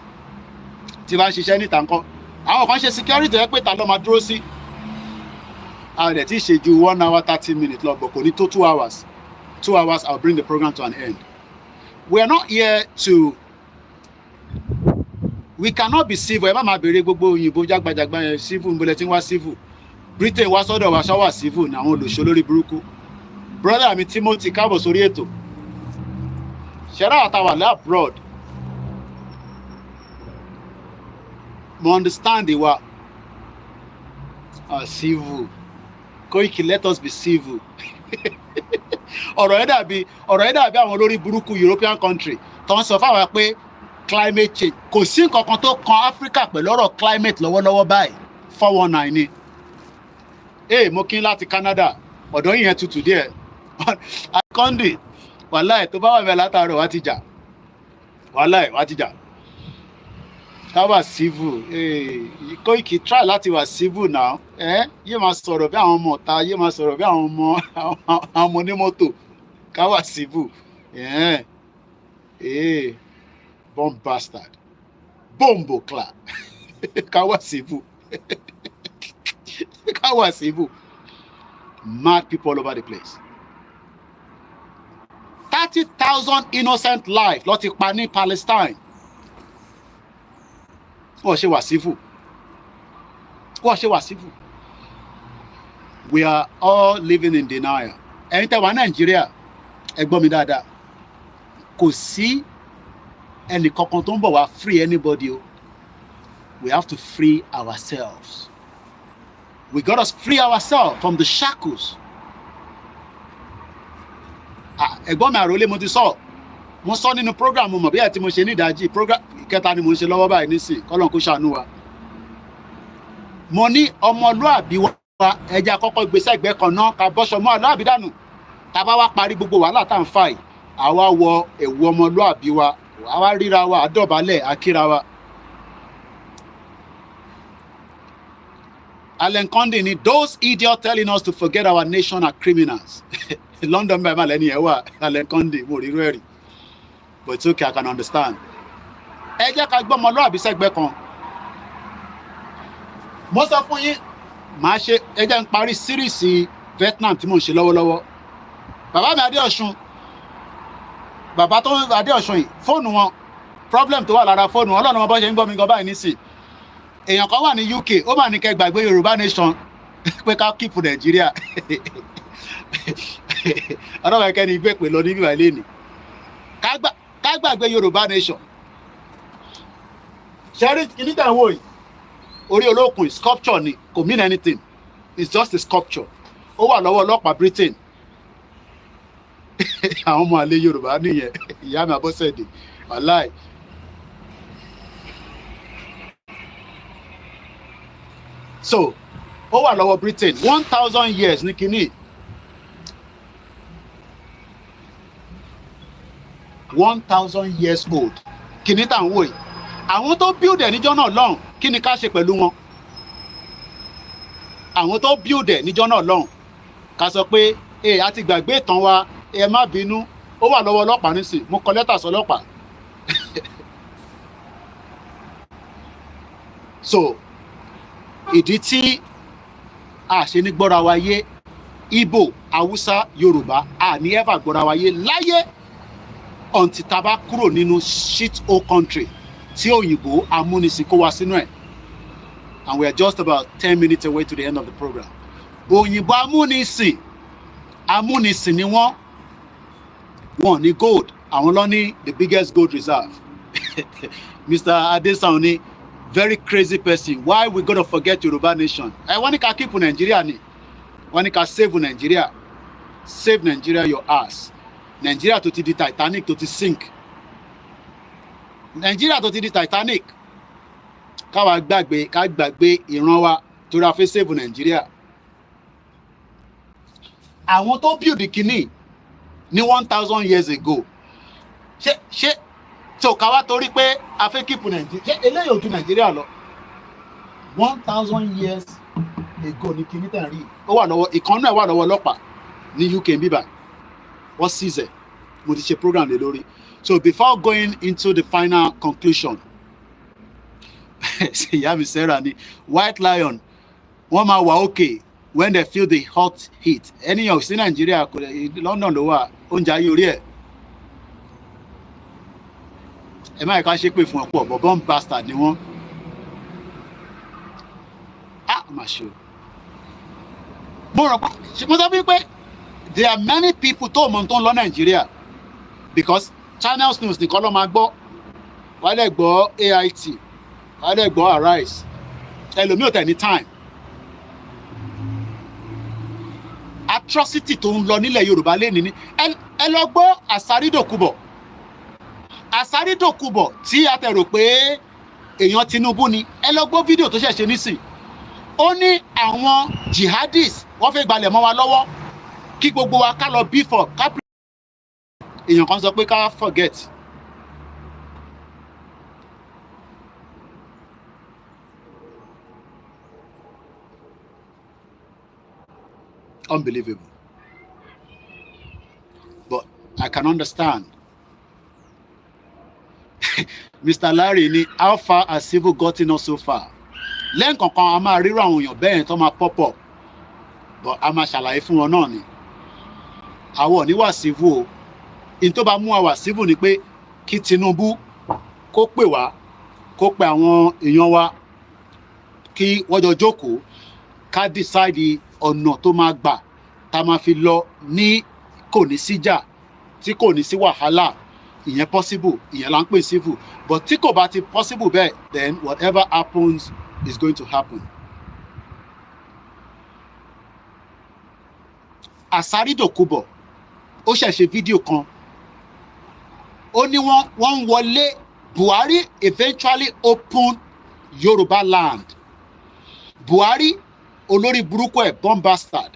Tí bá ń ṣiṣẹ́ níta nǹkan. Àwọn kan ṣe security ẹ pé ta ló máa dúró sí. A rẹ̀ tí ṣe ju 1 hour 30 minutes lọ, but kò ní tó 2 hours. 2 hours I'll bring the program to an end. We are not here to. We cannot be civil. Ẹ má máa béèrè gbogbo òyìnbó jágbajàgba yẹn civil ń bolẹ̀ tí ń wá civil. Britain wá sọ́dọ̀ wa ṣáwà civil ní àwọn olùṣọ́ lórí burúkú. Brother mi Timothy káàbọ̀ sórí ètò. Ṣẹ́rá àtàwà lẹ́ abroad. Mo understand wa. Civil. Koiki, let us be civil. Ọ̀rọ̀ ẹ̀ dàbí àwọn olórí burúkú European country tó ń sọ fáwọn pé climate change kò sí nǹkan kan tó kan Africa pẹ̀lú ọ̀rọ̀ climate lọ́wọ́lọ́wọ́ báyìí 419 ni. Mo kí n láti Canada ọ̀dọ́ yìí yẹn tutù díẹ̀. Akọ́ndì wàláì tó bá wà mí látàárọ̀ wá ti jà wàláì wá ti jà. Ká wà civil Koiki try láti wà civil now. Yé máa sọ̀rọ̀ bí àwọn ọmọ ọ̀tá, yé máa sọ̀rọ̀ bí àwọn ọmọ onímọ́tò. Ká wà civil. Bomb bastard. Bombo clap. Kawa civil. Kawa civil. Mad people all over the place. 30,000 innocent lives ló ti pa ní Palestine. Wọ́n ṣe wà civil. Wọ́n ṣe wà civil. We are all living in denial. Ẹ̀yin tẹ́ wà Nàìjíríà, ẹ gbọ́ mi dáadáa. Kò sí ẹnì kankan tó ń bọ̀ wá free anybody o. We have to free ourselves. We gotta free ourselves from the shackles. Ẹ̀gbọ́n mi àròlé mo ti sọ nínú program mo mọ̀ bí ẹ̀ tí mo ṣe ní ìdájí program kẹta ni mo ń ṣe lọ́wọ́ báyìí nísìn kọ́lọ́n kó ṣàánú wa. Mo ní ọmọlúàbí wa ẹja kọ́kọ́ gbèsè ẹgbẹ́ kan náà ká bọ́ṣọ mọ́ ọlọ́àbí dànù. Tá bá wá parí gbogbo wàhálà tá à ń fà yìí, àwa wọ ẹ̀wù ọmọlúàbí wa. Àwa ríra wa àdọ̀bálẹ̀ àkíra wa. Allen Condy ni those idiots telling us to forget our nation are criminals. London bẹ́ẹ̀ máa lẹ́ni ẹ̀ wà Allen Condy mo rí rẹ́rì. But it's okay, I can understand. Ẹ jẹ́ ká gbọ́ ọmọlúwàbí sẹ́gbẹ́ kan. Mo sọ fún yín, màá ṣe ẹ jẹ́ ń parí síríìsì Vietnam tí mò ń ṣe lọ́wọ́lọ́wọ́. Bàbá mi Adéọ̀ṣun. Bàbá tó ń Adéọ̀ṣun yìí, fóònù wọn, problem tó wà lára fóònù wọn, ọlọ́run wọn bọ́ ṣe ń gbọ́ mi gan báyìí nísìn. Èèyàn kan wà ní UK, ó mà ní kẹ́ gbàgbé Yorùbá nation pé ká keep Nàìjíríà. Ọlọ́run ẹ̀kẹ́ ni ìgbé pè lọ níbí wàlẹ́ ni. Ká gbàgbé Yorùbá nation. Ṣẹ́rí kìíní tẹ̀ ń wò yìí, orí olókùn sculpture ni, kò mean anything. It's just a sculpture. Ó wà lọ́wọ́ ọlọ́pàá Britain. Àwọn ọmọ àlè Yorùbá nìyẹn, ìyá mi Abọ́sẹ̀dé, wàláì. So, ó wà lọ́wọ́ Britain 1,000 years ní kínní. 1,000 years old. Kínní tá à ń wò yìí. Àwọn tó build ẹ̀ níjọ́ náà lọ́hùn, kí ni ká ṣe pẹ̀lú wọn? Àwọn tó build ẹ̀ níjọ́ náà lọ́hùn, ká sọ pé a ti gbàgbé ìtàn wa, ẹ má bínú, ó wà lọ́wọ́ ọlọ́pàá nísìn, mo kọ lẹ́tà sọlọ́pàá. So ìdí tí a ṣe ní gbọ́ra wa yé Igbo, Hausa, Yoruba a ní ever gbọ́ra wa yé láyé until tá bá kúrò nínú shit hole country tí òyìnbó amúnisìn kó wa sínú ẹ̀. And we are just about 10 minutes away to the end of the program. Òyìnbó amúnisìn ni wọ́n ní gold, àwọn ló ní the biggest gold reserve. Mr. Adesanya, very crazy person. Why we gonna forget Yoruba nation? Wọ́n ní ká keep Nigeria ni. Wọ́n ní ká save Nigeria. Save Nigeria your ass. Nigeria tó ti di Titanic tó ti sink. Nigeria tó ti di Titanic. Ká gbàgbé ìran wa tó ra fẹ́ save Nigeria. Àwọn tó build kìíní ní 1,000 years ago. Ṣé so ká wá torí pé a fẹ́ keep Nigeria. Ṣé eléyìí ò ju Nigeria lọ? 1,000 years ago ní kìíní tẹ̀ rí. Ó wà lọ́wọ́ ìkan náà wà lọ́wọ́ ọlọ́pàá ní UK bíbá. Wọ́n seize ẹ̀. Mo ti ṣe program lé lórí. So before going into the final conclusion, ìyá mi Sarah ni White Lion wọ́n máa wà okay when they feel the hot heat. Ènìyàn ò sí Nàìjíríà kò lè London ló wà oúnjẹ ayé orí ẹ̀. Ẹ má yẹ ká ṣépè fún ọ̀pọ̀ bọ̀bọ́n bastard ni wọ́n. Má ṣe o. Mo rò pé mo sọ fún yín pé there are many people tó mọ̀ tó ń lọ Nàìjíríà because Channels News nìkan ló máa gbọ́. Wọ́n lè gbọ́ AIT. Wọ́n lè gbọ́ Arise. Ẹlòmíì ò tẹ̀ ní time. Atrocity tó ń lọ nílẹ̀ Yorùbá lénìí ni ẹ lọ gbọ́ Àsárídòkúbọ̀ tí a tẹ̀ rò pé èèyàn Tinubu ni ẹ lọ gbọ́ fídíò tó ṣẹ̀ṣẹ̀ nísìn. Ó ní àwọn jihadis wọ́n fẹ́ gbalẹ̀ mọ́ wa lọ́wọ́ kí gbogbo wa ká lọ beef up ká èèyàn kan sọ pé ká forget. Unbelievable. But I can understand. Mr. Larry ni how far has civil gotten us so far? Lẹ́ǹkankan a máa ríro àwọn èèyàn bẹ́ẹ̀ tó máa pop up. But a máa ṣàlàyé fún wọn náà ni. Àwọn ní wà civil o. In tó bá mú wa wà civil ni pé kí Tinubu kó pè wá, kó pe àwọn èèyàn wa kí wọ́n jọ jókòó ká decide ọ̀nà tó máa gbà tá máa fi lọ ní kò ní síjà tí kò ní sí wàhálà ìyẹn possible ìyẹn là ń pè civil but tí kò bá ti possible bẹ́ẹ̀ then whatever happens is going to happen. Àsárídòkúbọ̀ ó ṣẹ̀ṣẹ̀ fídíò kan ó ní wọ́n ń wọlé Buhari eventually opened Yoruba land. Buhari olórí burúkú ẹ̀ bomb bastard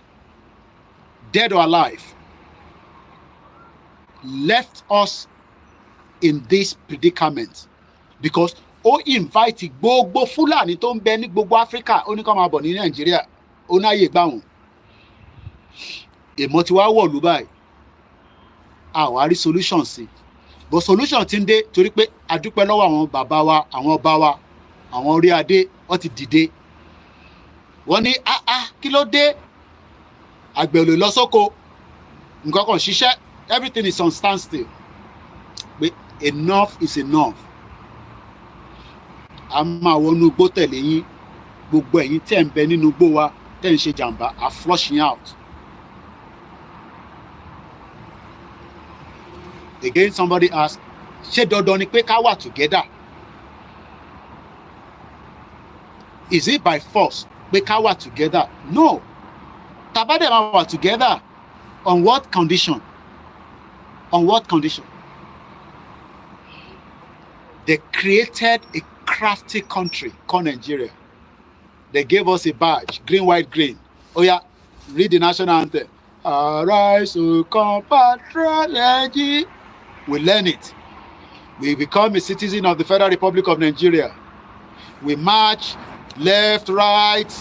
dead or alive left us in this predicament because ó invite gbogbo Fúlàní tó ń bẹ ní gbogbo Africa ó ní kó máa bọ̀ ní Nàìjíríà ó ní àyè gbà wọ́n èmọ̀ tí wàá wọ̀lú báyìí àwa rí solution sí but solution ti ń dé torí pé a dúpẹ́ lọ́wọ́ àwọn bàbá wa àwọn ọba wa àwọn orí adé wọ́n ti dìde wọ́n ní kí ló dé àgbẹ̀ ò lè lọ sóko nǹkan kan ṣiṣẹ́ everything is on standstill pé enough is enough a máa wọnú igbó tẹ̀lé yín gbogbo ẹ̀yin tẹ̀ ń bẹ nínú igbó wa tẹ̀ ń ṣe jàǹbá a flushing out. Again somebody asked ṣé dandan ni pé ká wà together is it by force pé ká wà together no tabade máa wà together on what condition they created a crafty country called Nigeria. They gave us a badge green white green. Oh yeah, read the national anthem. Arise, O compatriots. We learn it. We become a citizen of the Federal Republic of Nigeria. We march left, right,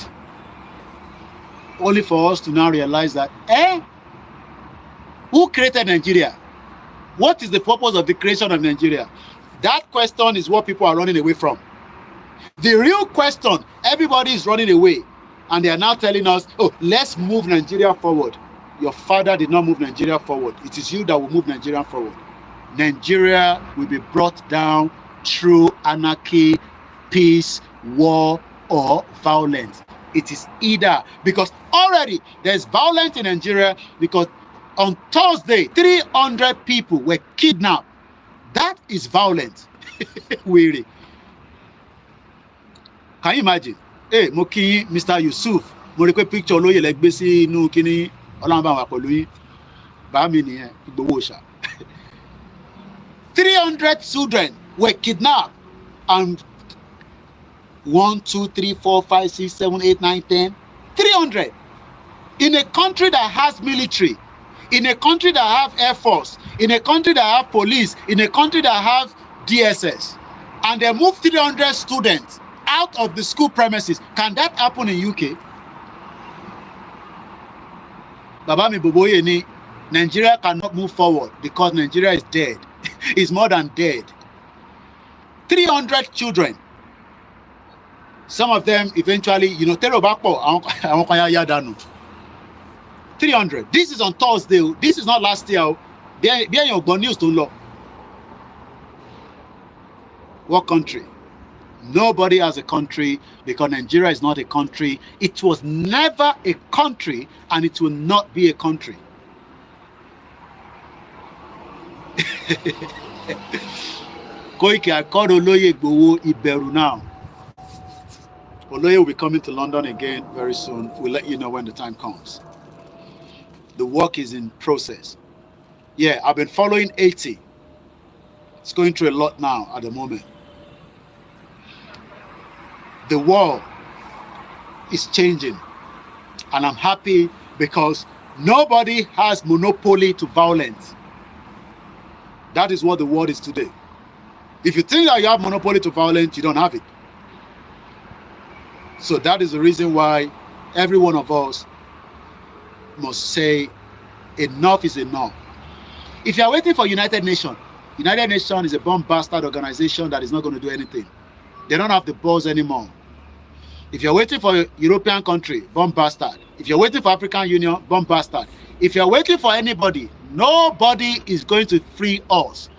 only for us to now realize that, who created Nigeria? What is the purpose of the creation of Nigeria? That question is what people are running away from. The real question, everybody is running away, and they are now telling us, oh, let's move Nigeria forward. Your father did not move Nigeria forward. It is you that will move Nigeria forward. Nigeria will be brought down through anarchy, peace, war, or violence. It is either, because already there's violence in Nigeria, because on Thursday, 300 people were kidnapped. That is violence. Really. Can you imagine? Hey, Moki, Mr. Yusuf, mo rí pé picture olóyè lẹ gbé sí inú kíní Ọlọ́run bá wà pẹ̀lú yín. Bá mi nìyẹn, Ìgbòho ṣá. 300 children were kidnapped, and 1, 2, 3, 4, 5, 6, 7, 8, 9, 10, 300 in a country that has military, in a country that have air force, in a country that have police, in a country that have DSS, and they move 300 students out of the school premises. Can that happen in UK? Baba mi Boboye ni, Nigeria cannot move forward because Nigeria is dead. It's more than dead. 300 children. Some of them eventually, you know, 300. This is on Thursday. This is not last year. News to law. What country? Nobody has a country, because Nigeria is not a country. It was never a country, and it will not be a country. Koiki, I called Oloye Igboho Iberu now. Oloye will be coming to London again very soon. We'll let you know when the time comes. The work is in process. Yeah, I've been following 80. It's going through a lot now at the moment. The world is changing, and I'm happy because nobody has monopoly to violence. That is what the world is today. If you think that you have monopoly to violence, you don't have it. So that is the reason why every one of us must say enough is enough. If you are waiting for United Nations is a bomb bastard organization that is not going to do anything. They don't have the balls anymore. If you're waiting for a European country, bomb bastard. If you're waiting for African Union, bomb bastard. If you're waiting for anybody, nobody is going to free us.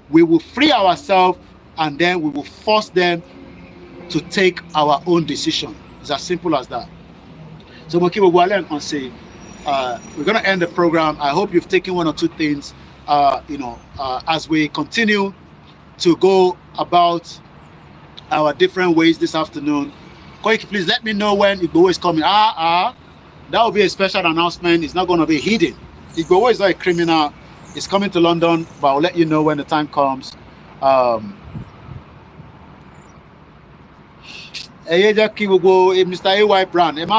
We will free ourselves, and then we will force them to take our own decision. It's as simple as that. So we're going to end the program. I hope you've taken one or two things, as we continue to go about our different ways this afternoon. Koiki, please let me know when Igboho is coming. That will be a special announcement. It's not going to be hidden. Igboho is not a criminal. He's coming to London, but I'll let you know when the time comes. Mr. AY Brand, if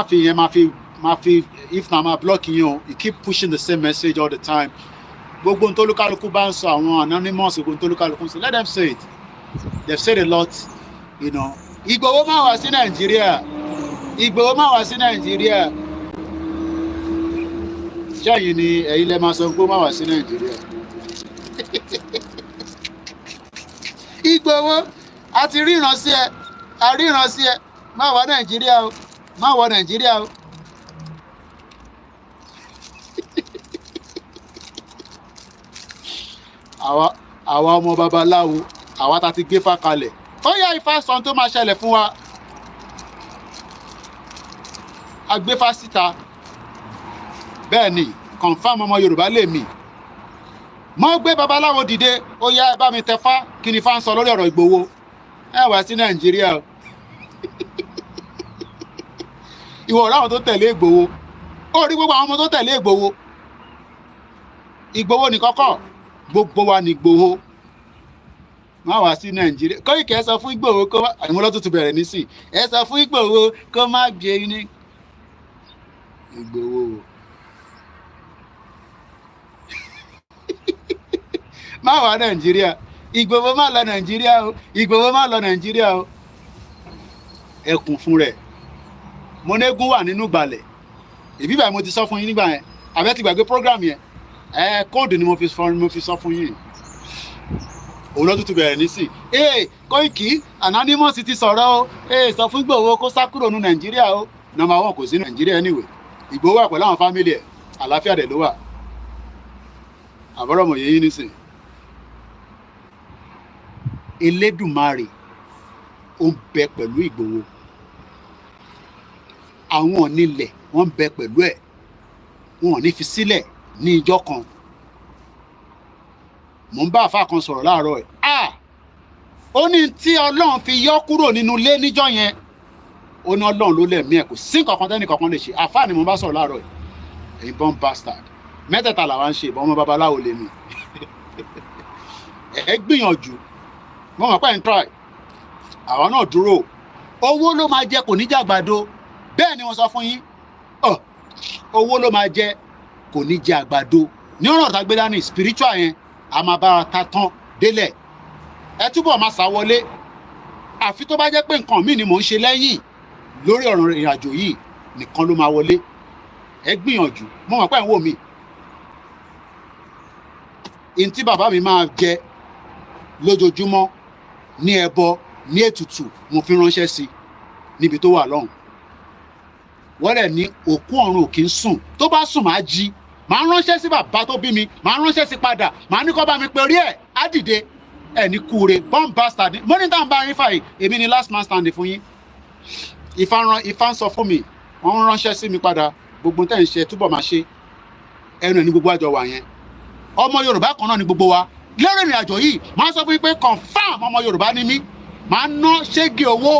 I'm blocking you, you keep pushing the same message all the time. Let them say it. They've said a lot, you know. Igboho ma wá sí Nigeria. Igboho ma wá sí Nigeria. Ṣẹ́yìn ni ẹ̀yin lẹ máa sọ pé ó ma wá sí Nigeria. Igboho, a ti ríran sí ẹ, a ríran sí ẹ, má wá Nigeria o, má wá Nigeria o. Àwa ọmọ babaláwo, àwa tá ti gbé fá kalẹ̀. Ó yá Ifá sọ tó máa ṣẹlẹ̀ fún wa. Agbéfá síta. Bẹ́ẹ̀ ni, confirm ọmọ Yorùbá lèmi. Mo gbé babaláwo dìde, ó yá ẹ bá mi tẹfá, kí ni Ifá ń sọ lórí ọ̀rọ̀ Ìgbòho. Ẹ wá sí Nàìjíríà o. Ìwọ ọ̀rọ̀ àwọn tó tẹ̀lé Ìgbòho. Ó rí gbogbo àwọn ọmọ tó tẹ̀lé Ìgbòho. Ìgbòho ní kọ́kọ́, gbogbo wa ní Ìgbòho. Má wá sí Nàìjíríà. Koiki ẹ sọ fún Ìgbòho kó má, àìmọ́ lọ́tún ti bẹ̀rẹ̀ nísìn. Ẹ sọ fún Ìgbòho kó má gbé ní Ìgbòho. Má wá Nàìjíríà. Ìgbòho má lọ Nàìjíríà o. Ìgbòho má lọ Nàìjíríà o. Ẹkùn fún rẹ̀. Monégún wà nínú ìgbàlẹ̀. Ìbí báyìí mo ti sọ fún yín nígbà yẹn. Àbẹ́ ti gbàgbé program yẹn. Kóòdù ni mo fi sọ fún yín. òun lọ́dún ti bẹ̀rẹ̀ nísìn Koiki anonymous ti sọ̀rọ̀ o sọ fún Ìgbòho kó sá kúrò ní Nàìjíríà o number one kò sí Nàìjíríà anyway Ìgbòho wà pẹ̀lú àwọn fámìlì ẹ̀ àlàáfíà dẹ̀ ló wà àbọ̀rọ̀ mọ̀ yẹ́yìn nísìn Elédùmarè ó ń bẹ pẹ̀lú Ìgbòho àwọn onílẹ̀ wọ́n ń bẹ pẹ̀lú ẹ̀ wọn ò ní fi sílẹ̀ ní ìjọ kan mò ń bá àfa kan sọ̀rọ̀ láàárọ̀ ẹ̀ ó ní tí Ọlọ́run fi yọ kúrò nínú ilé níjọ́ yẹn ó ní Ọlọ́run ló lẹ̀mí ẹ̀ kò sí nǹkan tẹ́nì kankan lè ṣe àfa ni mo bá sọ̀rọ̀ láàárọ̀ ẹ̀ ẹ̀yin born bastard mẹ́tẹ̀ẹ̀ta làwa ń ṣe ìbọn ọmọ babaláwo lèmi ẹ gbìyànjú mo mọ̀ pé ẹ̀ ń try àwọn náà dúró owó ló máa jẹ kò ní jẹ àgbàdo bẹ́ẹ̀ ni wọ́n sọ fún yín owó ló máa jẹ kò ní jẹ àgbàdo ní ọ̀rọ̀ tá gbé dání spiritual yẹn a máa bára ta tán délẹ̀ ẹ túbọ̀ máa sá wọlé àfi tó bá jẹ́ pé nǹkan míì ni mò ń ṣe lẹ́yìn lórí ọ̀rọ̀ ìrìnàjò yìí nìkan ló máa wọlé ẹ gbìyànjú mo mọ̀ pé ẹ̀ ń wò mí in tí bàbá mi máa jẹ lójoojúmọ́ ní ẹbọ ní ètùtù mo fi ránṣẹ́ sí níbi tó wà lọ́hùn wọ́n rẹ̀ ní òkú ọ̀run ò kì í sùn tó bá sùn máa jí máa ránṣẹ́ sí bàbá tó bí mi máa ránṣẹ́ sí padà máa ní kó bá mi pé orí ẹ̀ á dìde ẹ̀ ní kúure born bastard mo ní táwọn bá yín fà yìí èmi ni last man standing fún yín Ifá ń sọ fún mi wọ́n ránṣẹ́ sí mi padà gbogbo tẹ́ ń ṣe túbọ̀ máa ṣe ẹnu ẹ̀ ní gbogbo àjọ wà yẹn ọmọ Yorùbá kan náà ni gbogbo wa lórí ìrìn àjò yìí máa sọ fún yín pé confam ọmọ Yorùbá ni mí máa ná ṣégi owó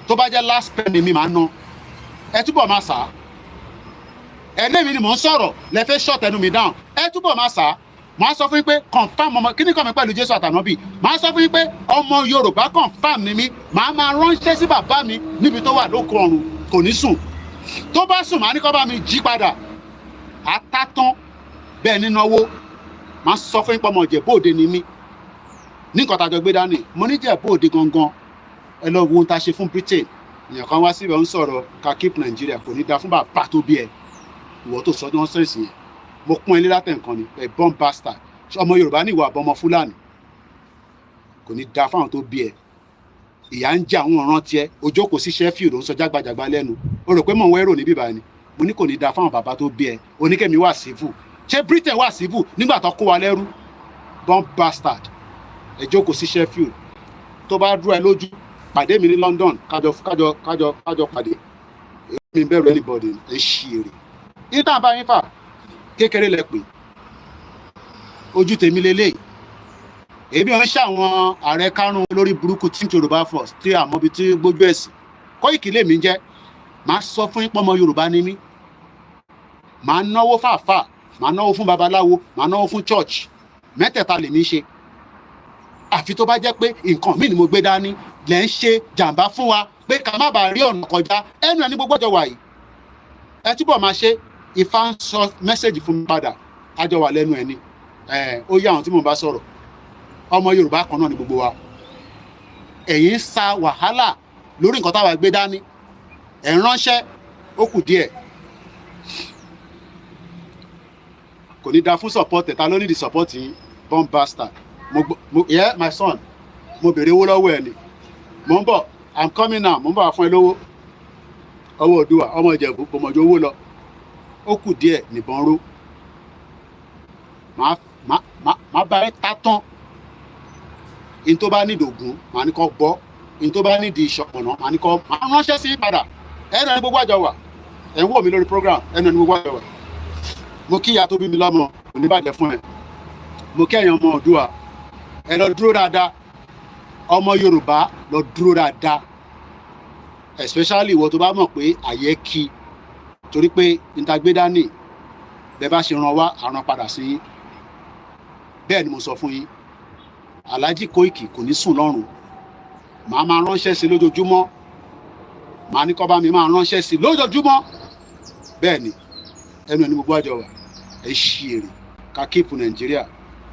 tó bá jẹ́ last penny mi máa ná ẹ túbọ̀ máa sà á ẹlẹ́mi ni mò ń sọ̀rọ̀ lẹ fẹ́ short ẹnu mi down ẹ túbọ̀ máa sà á máa sọ fún yín pé confam ọmọ kíní kan mi pẹ̀lú Jésù àtànábì máa sọ fún yín pé ọmọ Yorùbá confam ni mí máa ránṣẹ́ sí bàbá mi níbi tó wà lóko ọ̀run kò ní sùn tó bá sùn máa ní kó bá mi jí padà àtàtán bẹ́ẹ̀ nínú owó máa sọ fún yín pé ọmọ Ìjẹ̀bú Òde ni mí ní nǹkan tàjọ gbé dání mo ní Ìjẹ̀bú Òde gangan ẹ lọ wo ohun tá a ṣe fún Britain èèyàn kan wá síbẹ̀ ń sọ̀rọ̀ ká keep Nàìjíríà kò ní da fún bàbá tó bí ẹ ìwọ tó sọ nọ́sẹ̀nsì yẹn mo pọ́n ilé látẹ̀ nǹkan ni ẹ born bastard ọmọ Yorùbá ní ìwà àbọ̀mọ Fúlàní kò ní da fáwọn tó bí ẹ ìyá ń jẹ àwọn ọ̀ràn tiẹ̀ ojókòó sí Sheffield ń sọ jágbajàgba lẹ́nu o rò pé mò ń wẹ́rò ní bíbá ni mo ní kò ní da fáwọn bàbá tó bí ẹ oníkẹ́mi wà civil ṣé Britain wà civil nígbà tó kó wa lẹ́rú born bastard ẹ jókòó sí Sheffield tó bá dúró ẹ lójú pàdé mi ní London kájọ pàdé èmi bẹ̀rù anybody ẹ ṣí èrè ìtàn bá yín fà kékeré lẹ pè ojú tèmi lélẹ̀ èmi ò ń ṣàwọn ààrẹ kárùn lórí burúkú Think Yorùbá First tí àmọ́bi tí gbójú ẹ̀sìn Koiki lèmi jẹ́ máa sọ fún yín pọ́mọ Yorùbá ní mí máa náwó fàáfà máa náwó fún babaláwo máa náwó fún church mẹ́tẹ̀ẹ̀ta lèmi ṣe àfi tó bá jẹ́ pé nǹkan míì ni mo gbé dání lẹ́ ń ṣe jàǹbá fún wa pé ká má bàa rí ọ̀nà kọjá ẹnu ẹni gbogbo ọjọ́ wà yìí ẹ túbọ̀ máa ṣe Ifá ń sọ mẹ́sẹ̀gì fún mi padà àjọ wà lẹ́nu ẹni ó yá àwọn tí mo bá sọ̀rọ̀ ọmọ Yorùbá kan náà ni gbogbo wa ẹ̀yin ń sa wàhálà lórí nǹkan táwa gbé dání ẹ̀ ń ránṣẹ́ ó kù díẹ̀ kò ní da fún support ẹ̀ ta ló ní di support yín born bastard yeah my son mo bèrè owó lọ́wọ́ ẹ̀ ni mo ń bọ̀ I'm coming now mo ń bọ̀ fún ẹ lówó ọwọ́ Òdùwà ọmọ Ìjẹ̀bú kò mọ̀jú owó lọ ó kù díẹ̀ nìbọn ró má bá ẹ ta tán in tó bá nídìí ògùn màá ní kọ́ gbọ́ in tó bá nídìí ìṣọ̀pọ̀nà màá ní kọ́ máa ránṣẹ́ sí padà ẹnu ẹni gbogbo àjọ wà ẹ̀ ń wò mí lórí program ẹnu ẹni gbogbo àjọ wà mo kí ìyá tó bí mi lọ́mọ kò ní bàjẹ́ fún ẹ mo kí ẹ̀yin ọmọ Òdùwà ẹ lọ dúró dáadáa ọmọ Yorùbá lọ dúró dáadáa especially ìwọ tó bá mọ̀ pé àyè kí torí pé ìtagbé dání bẹ́ẹ̀ bá ṣe ràn wá àràn padà sí yín bẹ́ẹ̀ ni mo sọ fún yín Alhaji Koiki kò ní sùn lọ́rùn màá máa ránṣẹ́ sí lójoojúmọ́ màá ní kó bá mi máa ránṣẹ́ sí lójoojúmọ́ bẹ́ẹ̀ ni ẹnu ẹni gbogbo àjọ wà ẹ ṣí èrè ká kíìpù Nàìjíríà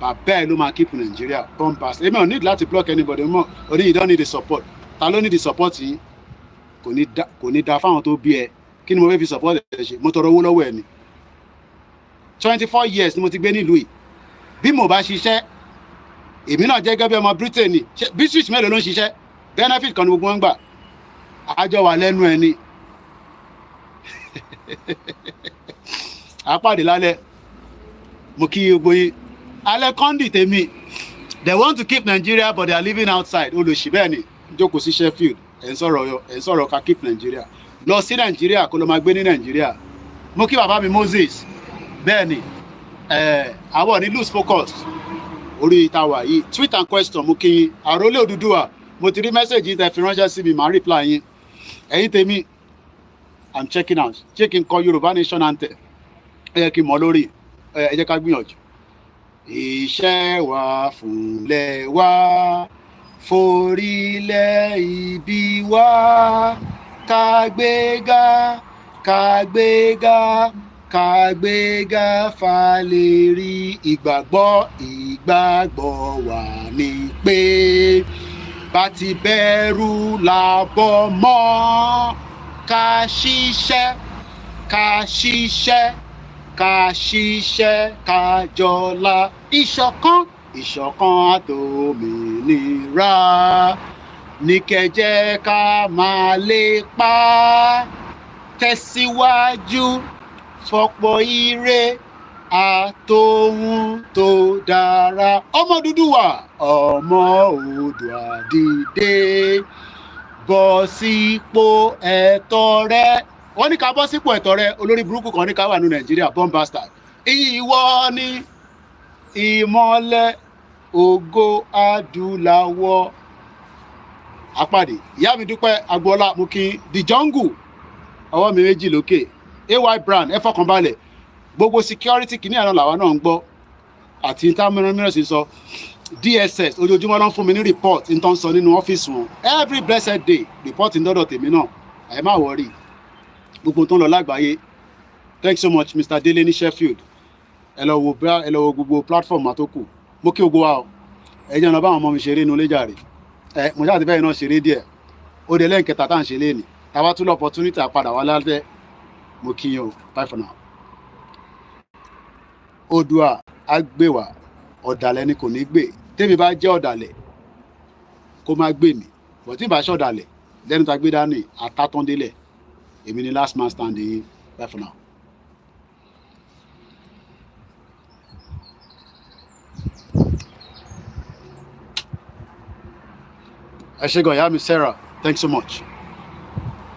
bàbá ẹ ló máa kíìpù Nàìjíríà bombast èmi ò need láti block anybody mọ́ oní you don't need the support ta ló need the support yìí kò ní da fáwọn tó bí ẹ kí ni mo fẹ́ fi support ẹ ṣe mo tọrọ owó lọ́wọ́ ẹ ni 24 years ni mo ti gbé nílùú yìí bí mo bá ṣiṣẹ́ èmi náà jẹ́ gẹ́gẹ́ bí ọmọ Britain ni British mélòó ló ń ṣiṣẹ́ benefit kan ní gbogbo wọn gbà àjọ wà lẹ́nu ẹ̀ ni àpàdé lálẹ́ mo kí gbogbo yín alẹ́ kọ́ndì tèmi they want to keep Nigeria but they are living outside olùsí bẹ́ẹ̀ ni jókòó sí Sheffield ẹ̀ ń sọ̀rọ̀ ká keep Nigeria lọ sí Nigeria kó ló máa gbé ní Nigeria mo kí bàbá mi Moses bẹ́ẹ̀ ni àwọn ní lose focus orí ìtawà yìí tweet and question mo kí yín àròlé Odùduwà mo ti rí mẹ́sẹ̀gì tẹ́ fi ránṣẹ́ sí mi màá reply yín ẹ̀yin tèmi I'm checking out ṣé kí n kọ Yorùbá nation anthem ẹ yẹ kí n mọ lórí ẹ jẹ́ ká gbìyànjú. Iṣẹ́ wa fúnlẹ̀ wa forílẹ̀ ibi wa kàgbéga kàgbéga kàgbéga fàlérí ìgbàgbọ́ wa ni pé bá ti bẹ̀rù làbọ̀ mọ́ ká ṣiṣẹ́ ká ṣiṣẹ́ ká ṣiṣẹ́ ká jọlá ìṣọ̀kan àtòmìnira ní kẹjẹ ká máa lépa tẹ̀síwájú fọ̀pọ̀ ire àtòhun tó dára. Ọmọ Odùduwà ọmọ Oòduà dìde bọ́ sípò ẹ̀tọ́ rẹ. Wọ́n ní ká bọ́ sípò ẹ̀tọ́ rẹ olórí burúkú kan ní ká wà ní Nàìjíríà bomb bastard. Ìwọ ni ìmọ́lẹ̀ ògo adúláwọ̀. Àpàdé ìyá mi Dúpẹ́ Agboola mú kí the jungle ọwọ́ mi méjì lókè AY brand ẹ fọkàn balẹ̀ gbogbo security kìíní àná làwa náà ń gbọ́ àti intermediate sì sọ DSS ojoojúmọ́ ló ń fún mi ní report n tó ń sọ nínú ọ́fíìsì wọn every blessed day report ń dọ́dọ̀ tèmi náà ẹ má wọrí gbogbo tó ń lọ lágbàáyé. Thanks so much Mr. Dele ní Sheffield ẹ lọ wo gbogbo platform àtòkù mo kí ogo wa o ẹ jẹ́ ọ̀nà báwọn ọmọ mi ṣeré inú ilé jàre mo ṣáà ti bẹ́ẹ̀ náà ṣeré díẹ̀ ó dé lẹ́yìn kẹta tá à ń ṣe léèní tàwa tún lọ opportunity àpadà wá lálẹ́ mo kí yín o bye for now. Oòduà á gbé wa ọ̀dàlẹ̀ ni kò ní gbé tèmi bá jẹ́ ọ̀dàlẹ̀ kó má gbé mi bọ̀ tí ìbá ṣọ̀dàlẹ̀ lẹ́nu tá a gbé dání àtàtọ́ndélẹ̀ èmi ni last man standing bye for now. ẹ ṣé gan ìyá mi Sarah thanks so much.